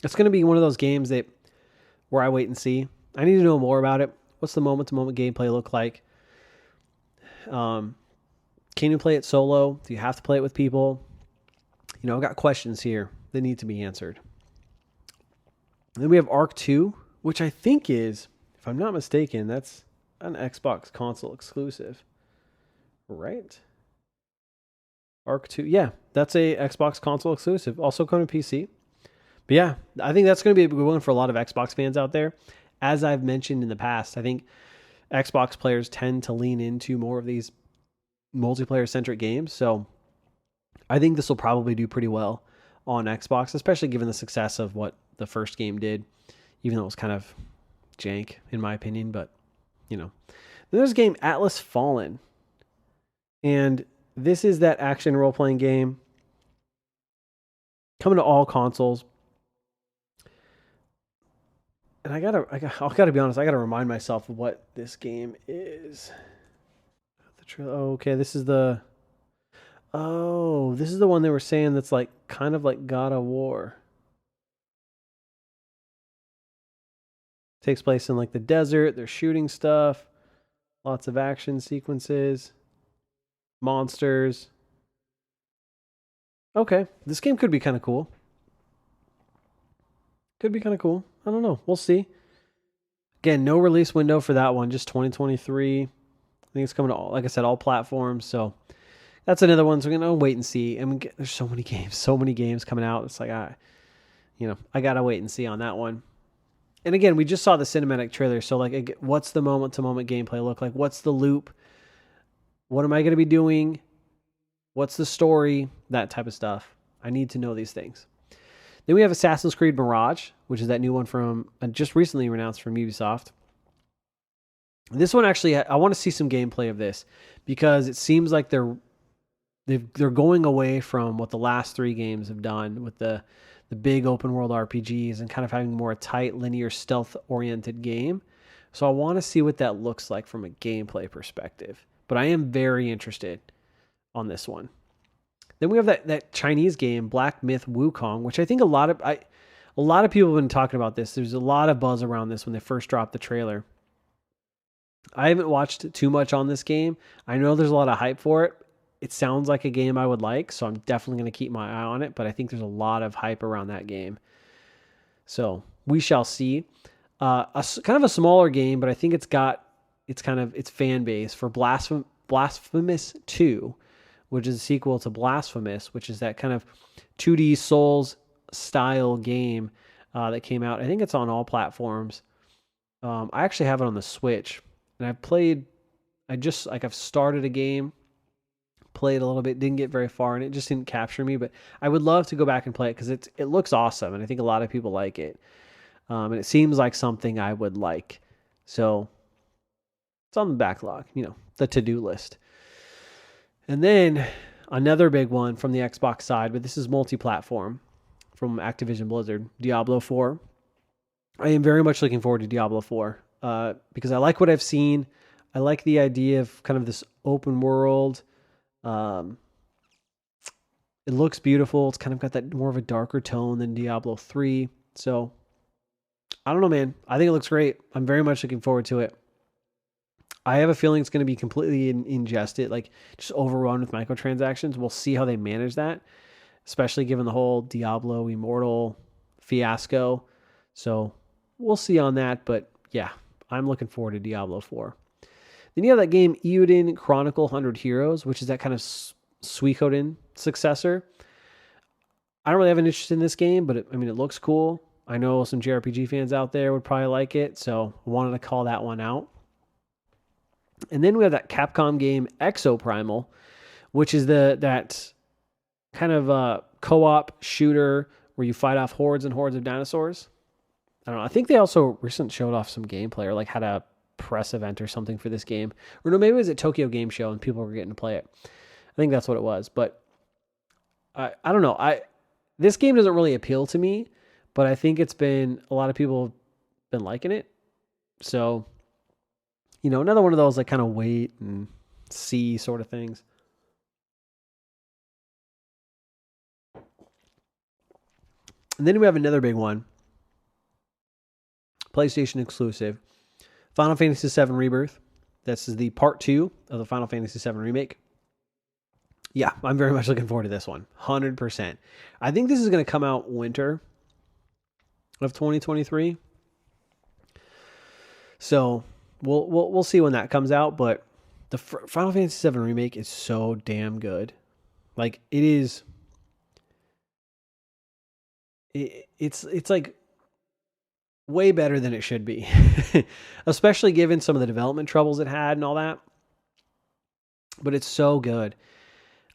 It's going to be one of those games that where I wait and see. I need to know more about it. What's the moment-to-moment gameplay look like? Can you play it solo? Do you have to play it with people? You know, I've got questions here that need to be answered. And then we have Arc 2, which I think is, if I'm not mistaken, that's an Xbox console exclusive. Right? Arc 2, yeah, that's a Xbox console exclusive. Also coming to PC. But yeah, I think that's going to be a good one for a lot of Xbox fans out there. As I've mentioned in the past, I think Xbox players tend to lean into more of these multiplayer-centric games. So I think this will probably do pretty well on Xbox, especially given the success of what the first game did, even though it was kind of jank, in my opinion. But, you know. Then there's a game, Atlas Fallen. And this is that action role-playing game coming to all consoles. And I gotta be honest, I gotta remind myself of what this game is. Okay, this is the one they were saying that's like kind of like God of War. Takes place in like the desert, they're shooting stuff, lots of action sequences, monsters. Okay, this game could be kind of cool. Could be kind of cool. I don't know. We'll see. Again, no release window for that one, just 2023. I think it's coming to all, like I said, all platforms. So that's another one. So we're going to wait and see. I mean, there's so many games coming out. It's like, I got to wait and see on that one. And again, we just saw the cinematic trailer. So like, what's the moment-to-moment gameplay look like? What's the loop? What am I going to be doing? What's the story? That type of stuff. I need to know these things. Then we have Assassin's Creed Mirage, which is that new one from just recently announced from Ubisoft. This one actually, I want to see some gameplay of this because it seems like they're going away from what the last three games have done with the big open world RPGs and kind of having more a tight, linear, stealth-oriented game. So I want to see what that looks like from a gameplay perspective. But I am very interested on this one. Then we have that Chinese game, Black Myth Wukong, which I think a lot of people have been talking about this. There's a lot of buzz around this when they first dropped the trailer. I haven't watched too much on this game. I know there's a lot of hype for it. It sounds like a game I would like, so I'm definitely going to keep my eye on it, but I think there's a lot of hype around that game. So we shall see. Kind of a smaller game, but I think it's got its fan base for Blasphemous 2, which is a sequel to Blasphemous, which is that kind of 2D Souls style game that came out. I think it's on all platforms. I actually have it on the Switch, and I've started a game, played a little bit, didn't get very far, and it just didn't capture me, but I would love to go back and play it because it looks awesome, and I think a lot of people like it. And it seems like something I would like. So it's on the backlog, the to-do list. And then another big one from the Xbox side, but this is multi-platform from Activision Blizzard, Diablo 4. I am very much looking forward to Diablo 4 because I like what I've seen. I like the idea of kind of this open world. It looks beautiful. It's kind of got that more of a darker tone than Diablo 3. So I don't know, man. I think it looks great. I'm very much looking forward to it. I have a feeling it's going to be completely ingested, like just overrun with microtransactions. We'll see how they manage that, especially given the whole Diablo Immortal fiasco. So we'll see on that. But yeah, I'm looking forward to Diablo 4. Then you have that game Eiyuden Chronicle 100 Heroes, which is that kind of Suikoden successor. I don't really have an interest in this game, but it looks cool. I know some JRPG fans out there would probably like it, so I wanted to call that one out. And then we have that Capcom game Exoprimal, which is that kind of co-op shooter where you fight off hordes and hordes of dinosaurs. I don't know. I think they also recently showed off some gameplay or like had a press event or something for this game. Or no, maybe it was at Tokyo Game Show and people were getting to play it. I think that's what it was. But I don't know. This game doesn't really appeal to me, but I think a lot of people have been liking it. So, another one of those like kind of wait and see sort of things. And then we have another big one. PlayStation exclusive. Final Fantasy VII Rebirth. This is the part 2 of the Final Fantasy VII Remake. Yeah, I'm very much looking forward to this one. 100%. I think this is going to come out winter of 2023. So we'll see when that comes out. But the Final Fantasy VII Remake is so damn good. Like it is. It's like way better than it should be, especially given some of the development troubles it had and all that. But it's so good.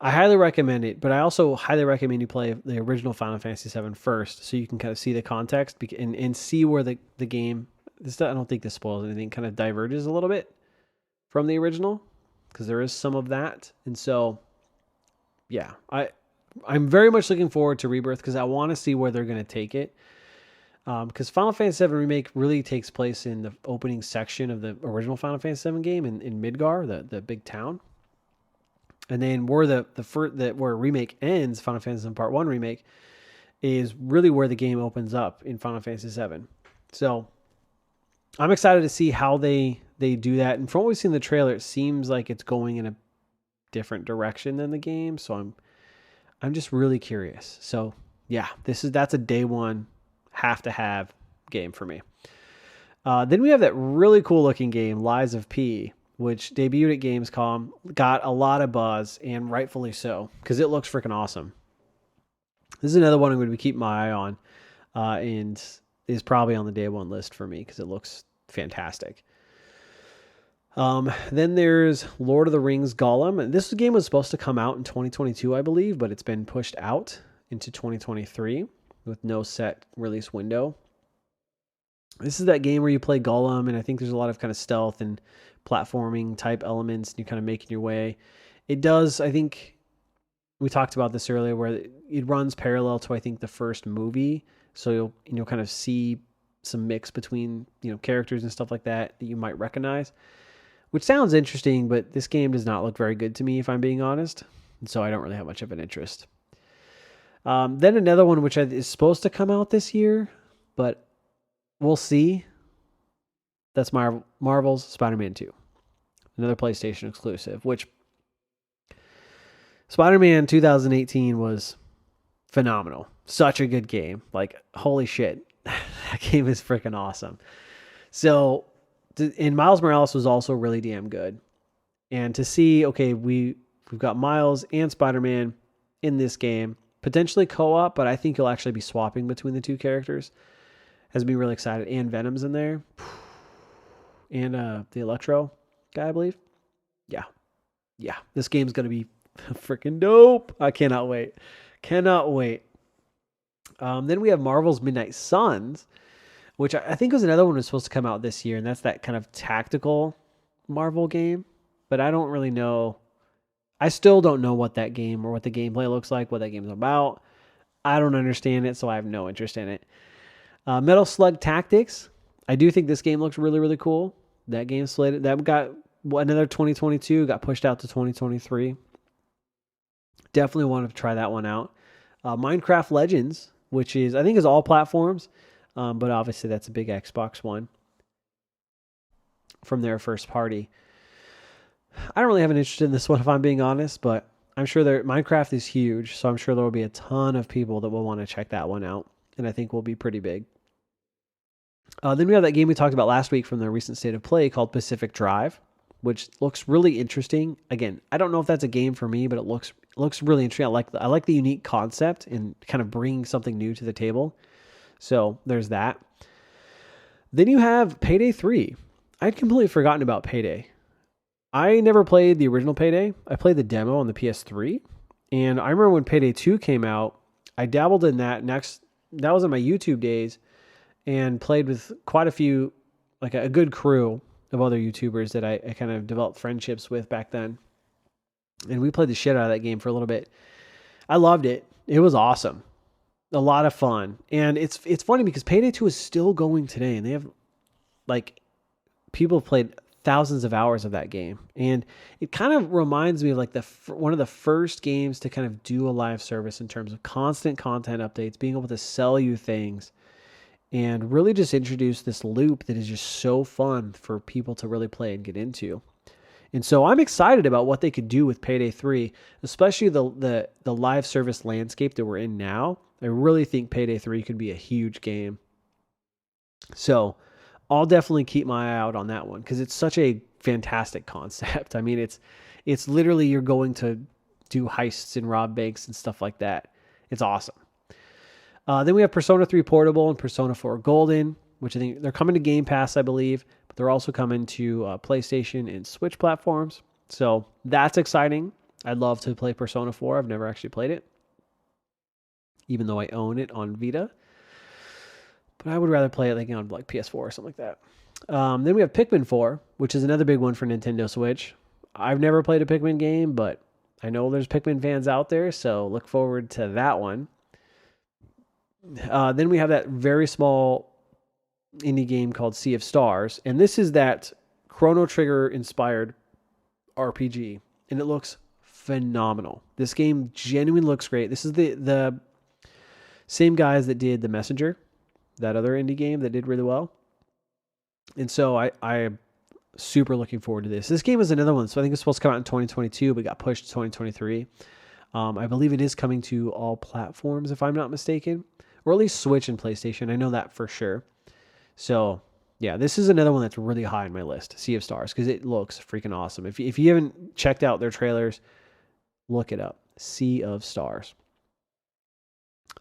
I highly recommend it, but I also highly recommend you play the original Final Fantasy VII first, so you can kind of see the context and see where the game. I don't think this spoils anything. Kind of diverges a little bit from the original because there is some of that, and so yeah, I'm very much looking forward to Rebirth because I want to see where they're going to take it. Because Final Fantasy VII Remake really takes place in the opening section of the original Final Fantasy VII game in Midgar, the big town. And then where where Remake ends, Final Fantasy VII Part 1 Remake, is really where the game opens up in Final Fantasy VII. So I'm excited to see how they do that. And from what we've seen in the trailer, it seems like it's going in a different direction than the game. So I'm just really curious. So yeah, that's a day one have to have game for me. Then we have that really cool looking game, Lies of P, which debuted at Gamescom, got a lot of buzz, and rightfully so, because it looks freaking awesome. This is another one I'm going to be keeping my eye on, and is probably on the day one list for me, because it looks fantastic. Then there's Lord of the Rings Gollum. This game was supposed to come out in 2022, I believe, but it's been pushed out into 2023 with no set release window. This is that game where you play Gollum, and I think there's a lot of kind of stealth and platforming type elements, and you're kind of making your way. It does, I think, we talked about this earlier, where it runs parallel to, I think, the first movie, so you'll kind of see some mix between, characters and stuff like that you might recognize, which sounds interesting, but this game does not look very good to me, if I'm being honest, and so I don't really have much of an interest. Then another one which is supposed to come out this year, but we'll see. That's Marvel's Spider-Man 2. Another PlayStation exclusive, which Spider-Man 2018 was phenomenal. Such a good game. Like, holy shit. That game is freaking awesome. So, and Miles Morales was also really damn good. And to see, okay, we've got Miles and Spider-Man in this game, potentially co-op, but I think you'll actually be swapping between the two characters. Has me really excited. And Venom's in there. And the Electro guy, I believe. Yeah. This game's going to be freaking dope. I cannot wait. Then we have Marvel's Midnight Suns, which I think was another one that was supposed to come out this year, and that's that kind of tactical Marvel game. But I don't really know. I still don't know what that game or what the gameplay looks like, what that game's about. I don't understand it, so I have no interest in it. Metal Slug Tactics. I do think this game looks really, really cool. That game slated. That got another 2022, got pushed out to 2023. Definitely want to try that one out. Minecraft Legends, which is, I think, is all platforms, but obviously that's a big Xbox one from their first party. I don't really have an interest in this one, if I'm being honest, but I'm sure Minecraft is huge, so I'm sure there will be a ton of people that will want to check that one out. and I think will be pretty big. Then we have that game we talked about last week from the recent State of Play called Pacific Drive, which looks really interesting. Again, I don't know if that's a game for me, but it looks really interesting. I like the unique concept and kind of bringing something new to the table. So there's that. Then you have Payday 3. I'd completely forgotten about Payday. I never played the original Payday. I played the demo on the PS3. And I remember when Payday 2 came out, I dabbled in that. That was in my YouTube days, and played with quite a few, like a good crew of other YouTubers that I kind of developed friendships with back then. And we played the shit out of that game for a little bit. I loved it. It was awesome. A lot of fun. And it's funny because Payday 2 is still going today, and they have, like, people have played thousands of hours of that game. And it kind of reminds me of like one of the first games to kind of do a live service in terms of constant content updates, being able to sell you things, and really just introduce this loop that is just so fun for people to really play and get into. And so I'm excited about what they could do with Payday 3, especially the live service landscape that we're in now. I really think Payday 3 could be a huge game. So I'll definitely keep my eye out on that one because it's such a fantastic concept. I mean, it's literally you're going to do heists and rob banks and stuff like that. It's awesome. Then we have Persona 3 Portable and Persona 4 Golden, which I think they're coming to Game Pass, I believe, but they're also coming to PlayStation and Switch platforms. So that's exciting. I'd love to play Persona 4. I've never actually played it, even though I own it on Vita. But I would rather play it like on like PS4 or something like that. Then we have Pikmin 4, which is another big one for Nintendo Switch. I've never played a Pikmin game, but I know there's Pikmin fans out there, so look forward to that one. Then we have that very small indie game called Sea of Stars, and this is that Chrono Trigger inspired RPG, and it looks phenomenal. This game genuinely looks great. This is the same guys that did The Messenger, that other indie game that did really well. And so I am super looking forward to this. This game is another one. So I think it's supposed to come out in 2022, but got pushed to 2023. I believe it is coming to all platforms, if I'm not mistaken, or at least Switch and PlayStation. I know that for sure. So yeah, this is another one that's really high on my list, Sea of Stars, because it looks freaking awesome. If you haven't checked out their trailers, look it up. Sea of Stars.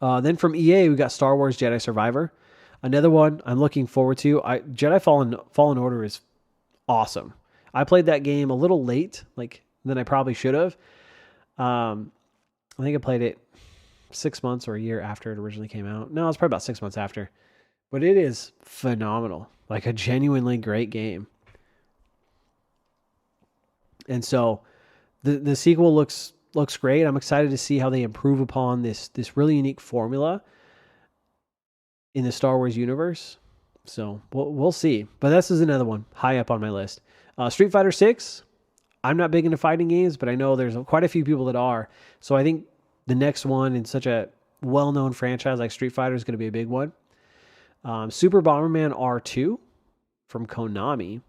Then from EA, we got Star Wars Jedi Survivor. Another one I'm looking forward to. Jedi Fallen Order is awesome. I played that game a little late, than I probably should have. I think I played it 6 months or a year after it originally came out. No, it's probably about 6 months after. But it is phenomenal. Like a genuinely great game. And so the sequel looks great. I'm excited to see how they improve upon this really unique formula in the Star Wars universe. So we'll see. But this is another one high up on my list. Street Fighter 6. I'm not big into fighting games, but I know there's quite a few people that are. So I think the next one in such a well-known franchise like Street Fighter is going to be a big one. Super Bomberman R2 from Konami.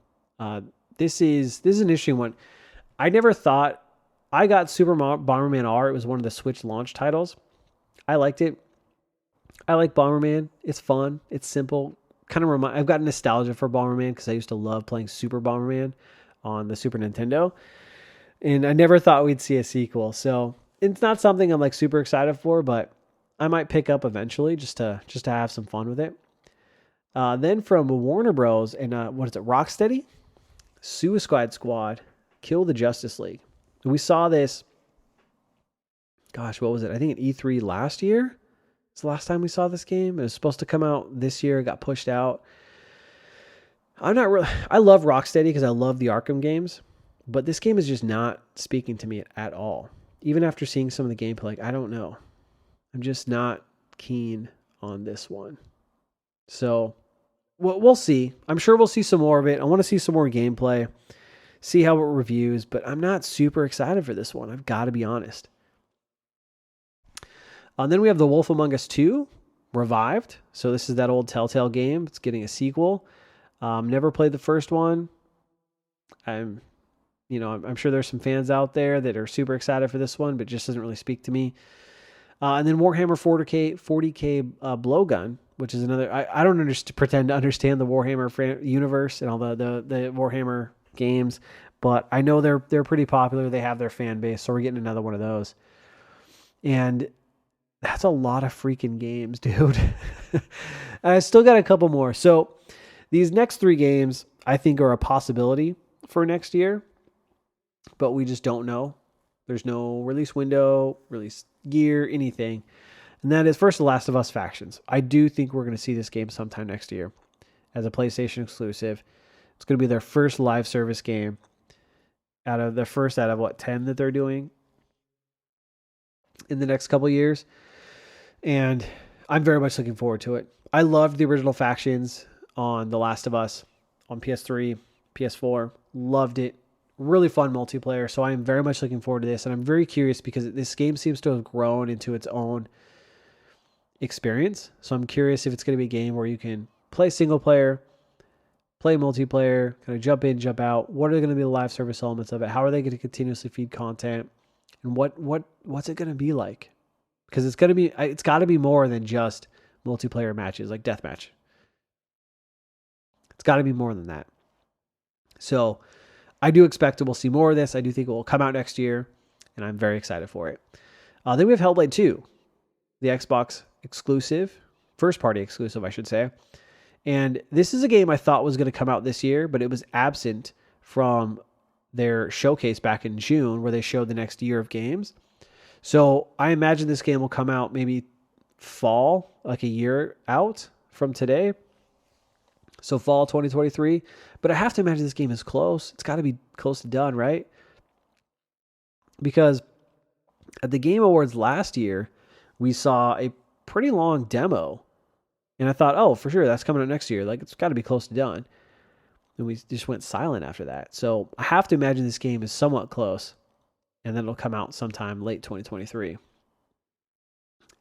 This is an interesting one. I never thought I got Super Bomberman R. It was one of the Switch launch titles. I liked it. I like Bomberman. It's fun. It's simple. I've got nostalgia for Bomberman because I used to love playing Super Bomberman on the Super Nintendo. And I never thought we'd see a sequel. So it's not something I'm super excited for, but I might pick up eventually just to have some fun with it. Then from Warner Bros. And Rocksteady? Suicide Squad, Kill the Justice League. And we saw this, gosh, what was it? I think at E3 last year. It's the last time we saw this game. It was supposed to come out this year. It got pushed out. I love Rocksteady because I love the Arkham games, but this game is just not speaking to me at all. Even after seeing some of the gameplay, I don't know. I'm just not keen on this one. So we'll see. I'm sure we'll see some more of it. I want to see some more gameplay, see how it reviews, but I'm not super excited for this one. I've got to be honest. Then we have The Wolf Among Us 2 Revived. So this is that old Telltale game. It's getting a sequel. Never played the first one. I'm sure there's some fans out there that are super excited for this one, but it just doesn't really speak to me. And then Warhammer 40K Blowgun, which is another. I don't pretend to understand the Warhammer universe and all the Warhammer games, but I know they're pretty popular. They have their fan base, so we're getting another one of those. And that's a lot of freaking games, dude. And I still got a couple more. So these next 3 games I think are a possibility for next year, but we just don't know. There's no release window, release gear, anything. And that is first, The Last of Us Factions. I do think we're going to see this game sometime next year as a PlayStation exclusive. It's going to be their first live service game out of 10 that they're doing in the next couple years. And I'm very much looking forward to it. I loved the original Factions on The Last of Us on PS3, PS4. Loved it. Really fun multiplayer. So I am very much looking forward to this. And I'm very curious because this game seems to have grown into its own experience. So I'm curious if it's going to be a game where you can play single player, play multiplayer, kind of jump in, jump out. What are going to be the live service elements of it? How are they going to continuously feed content? And what's it going to be like? Because it's got to be more than just multiplayer matches like deathmatch. It's got to be more than that. So I do expect that we'll see more of this. I do think it will come out next year, and I'm very excited for it. Then we have Hellblade 2, the Xbox exclusive, first-party exclusive, I should say. And this is a game I thought was going to come out this year, but it was absent from their showcase back in June where they showed the next year of games. So I imagine this game will come out maybe fall, like a year out from today. So fall 2023. But I have to imagine this game is close. It's got to be close to done, right? Because at the Game Awards last year, we saw a pretty long demo. And I thought, oh, for sure, that's coming out next year. Like, it's got to be close to done. And we just went silent after that. So I have to imagine this game is somewhat close. And then it'll come out sometime late 2023.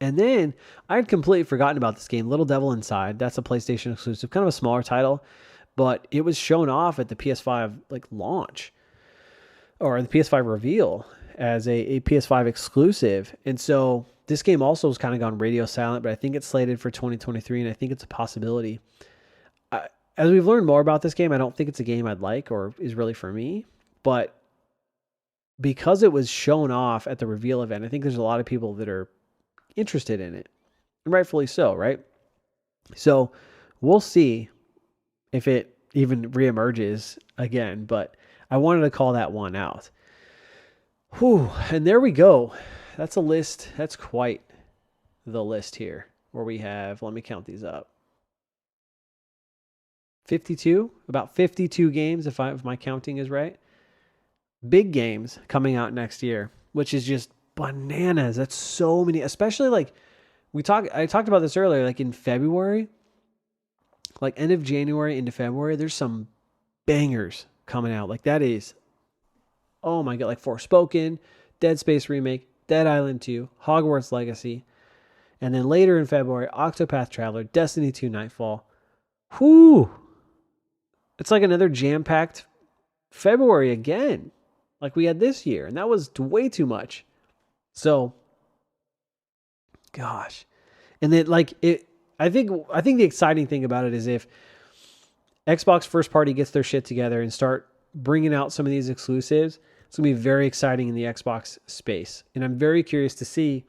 And then I had completely forgotten about this game, Little Devil Inside. That's a PlayStation exclusive, kind of a smaller title, but it was shown off at the PS5 launch or the PS5 reveal as a PS5 exclusive. And so this game also has kind of gone radio silent, but I think it's slated for 2023, and I think it's a possibility. As we've learned more about this game, I don't think it's a game I'd like or is really for me, but because it was shown off at the reveal event, I think there's a lot of people that are interested in it, and rightfully so, right? So we'll see if it even reemerges again, but I wanted to call that one out. Whew, and there we go. That's a list. That's quite the list here, where we have, let me count these up. 52, about 52 games, if my counting is right. Big games coming out next year, which is just bananas. That's so many, especially I talked about this earlier, like in February, like end of January into February, there's some bangers coming out. Like that is, oh my God, like Forspoken, Dead Space Remake, Dead Island 2, Hogwarts Legacy, and then later in February, Octopath Traveler, Destiny 2 Nightfall. Whew! It's like another jam-packed February again, like we had this year, and that was way too much. So, gosh, and then I think the exciting thing about it is if Xbox first party gets their shit together and start bringing out some of these exclusives, it's gonna be very exciting in the Xbox space, and I'm very curious to see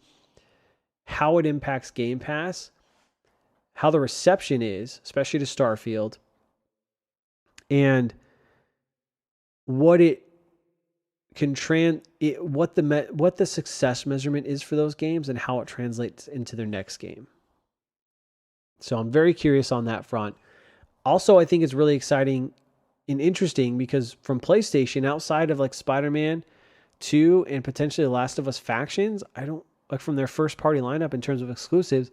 how it impacts Game Pass, how the reception is, especially to Starfield, and what it can what the success measurement is for those games and how it translates into their next game. So I'm very curious on that front. Also, I think it's really exciting and interesting because from PlayStation, outside of like Spider-Man 2 and potentially The Last of Us Factions, I don't like from their first party lineup in terms of exclusives,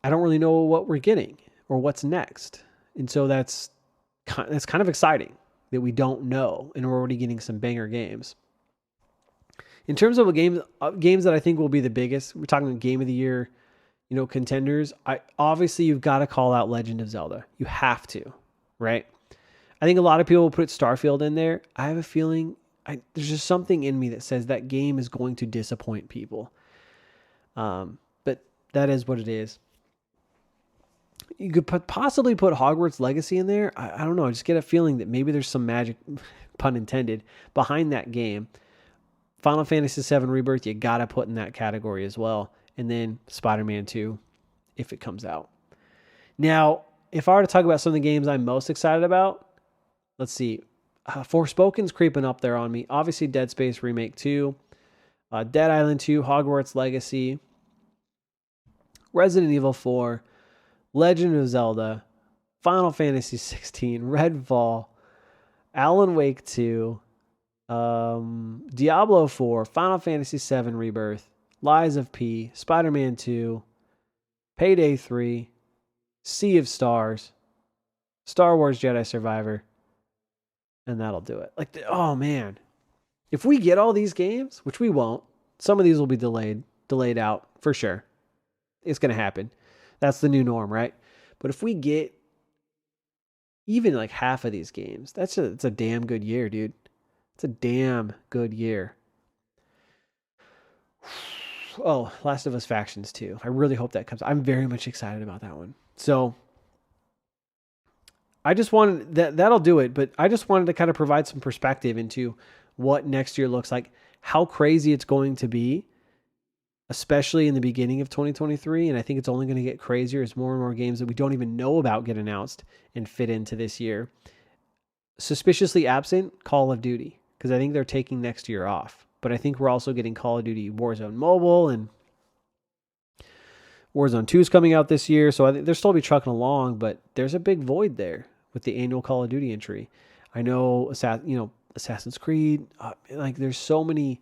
I don't really know what we're getting or what's next. And so that's kind of exciting that we don't know, and we're already getting some banger games. In terms of games that I think will be the biggest, we're talking game of the year, contenders. Obviously you've got to call out Legend of Zelda. You have to, right? I think a lot of people will put Starfield in there. I have a feeling there's just something in me that says that game is going to disappoint people. But that is what it is. You could possibly put Hogwarts Legacy in there. I don't know. I just get a feeling that maybe there's some magic, pun intended, behind that game. Final Fantasy VII Rebirth, you got to put in that category as well. And then Spider-Man 2, if it comes out. Now, if I were to talk about some of the games I'm most excited about, let's see. Forspoken's creeping up there on me. Obviously, Dead Space Remake 2, Dead Island 2, Hogwarts Legacy, Resident Evil 4, Legend of Zelda, Final Fantasy 16, Redfall, Alan Wake 2, Diablo 4, Final Fantasy 7 Rebirth, Lies of P, Spider-Man 2, Payday 3, Sea of Stars, Star Wars Jedi Survivor, and that'll do it. Like, oh man. If we get all these games, which we won't, some of these will be delayed out for sure. It's going to happen. That's the new norm, right? But if we get even like half of these games, it's a damn good year, dude. It's a damn good year. Oh, Last of Us Factions 2. I really hope that comes. I'm very much excited about that one. So I just wanted that'll do it, but I just wanted to kind of provide some perspective into what next year looks like, how crazy it's going to be, especially in the beginning of 2023. And I think it's only going to get crazier as more and more games that we don't even know about get announced and fit into this year. Suspiciously absent, Call of Duty, because I think they're taking next year off. But I think we're also getting Call of Duty Warzone Mobile, and Warzone 2 is coming out this year. So I think they'll still be trucking along, but there's a big void there with the annual Call of Duty entry. I know, Assassin's Creed, like there's so many.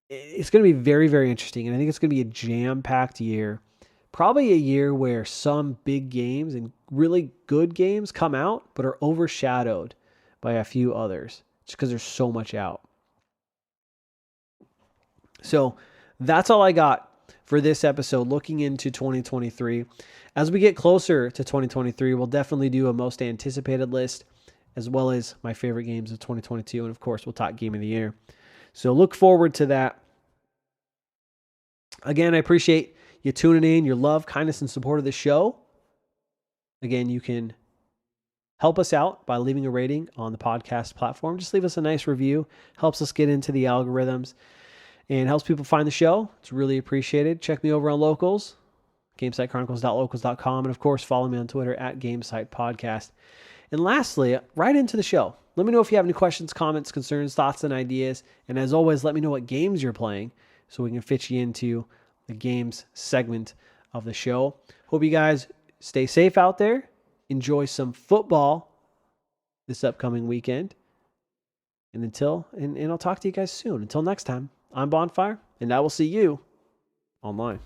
It's going to be very, very interesting. And I think it's going to be a jam-packed year. Probably a year where some big games and really good games come out, but are overshadowed by a few others just because there's so much out. So that's all I got for this episode, looking into 2023. As we get closer to 2023, we'll definitely do a most anticipated list, as well as my favorite games of 2022. And of course, we'll talk Game of the Year. So look forward to that. Again, I appreciate you tuning in, your love, kindness, and support of the show. Again, you can help us out by leaving a rating on the podcast platform. Just leave us a nice review. Helps us get into the algorithms and helps people find the show. It's really appreciated. Check me over on Locals, GamesiteChronicles.locals.com. And of course, follow me on Twitter at Gamecite Podcast. And lastly, right into the show. Let me know if you have any questions, comments, concerns, thoughts, and ideas. And as always, let me know what games you're playing so we can fit you into the games segment of the show. Hope you guys stay safe out there. Enjoy some football this upcoming weekend. And I'll talk to you guys soon. Until next time, I'm Bonfire, and I will see you online.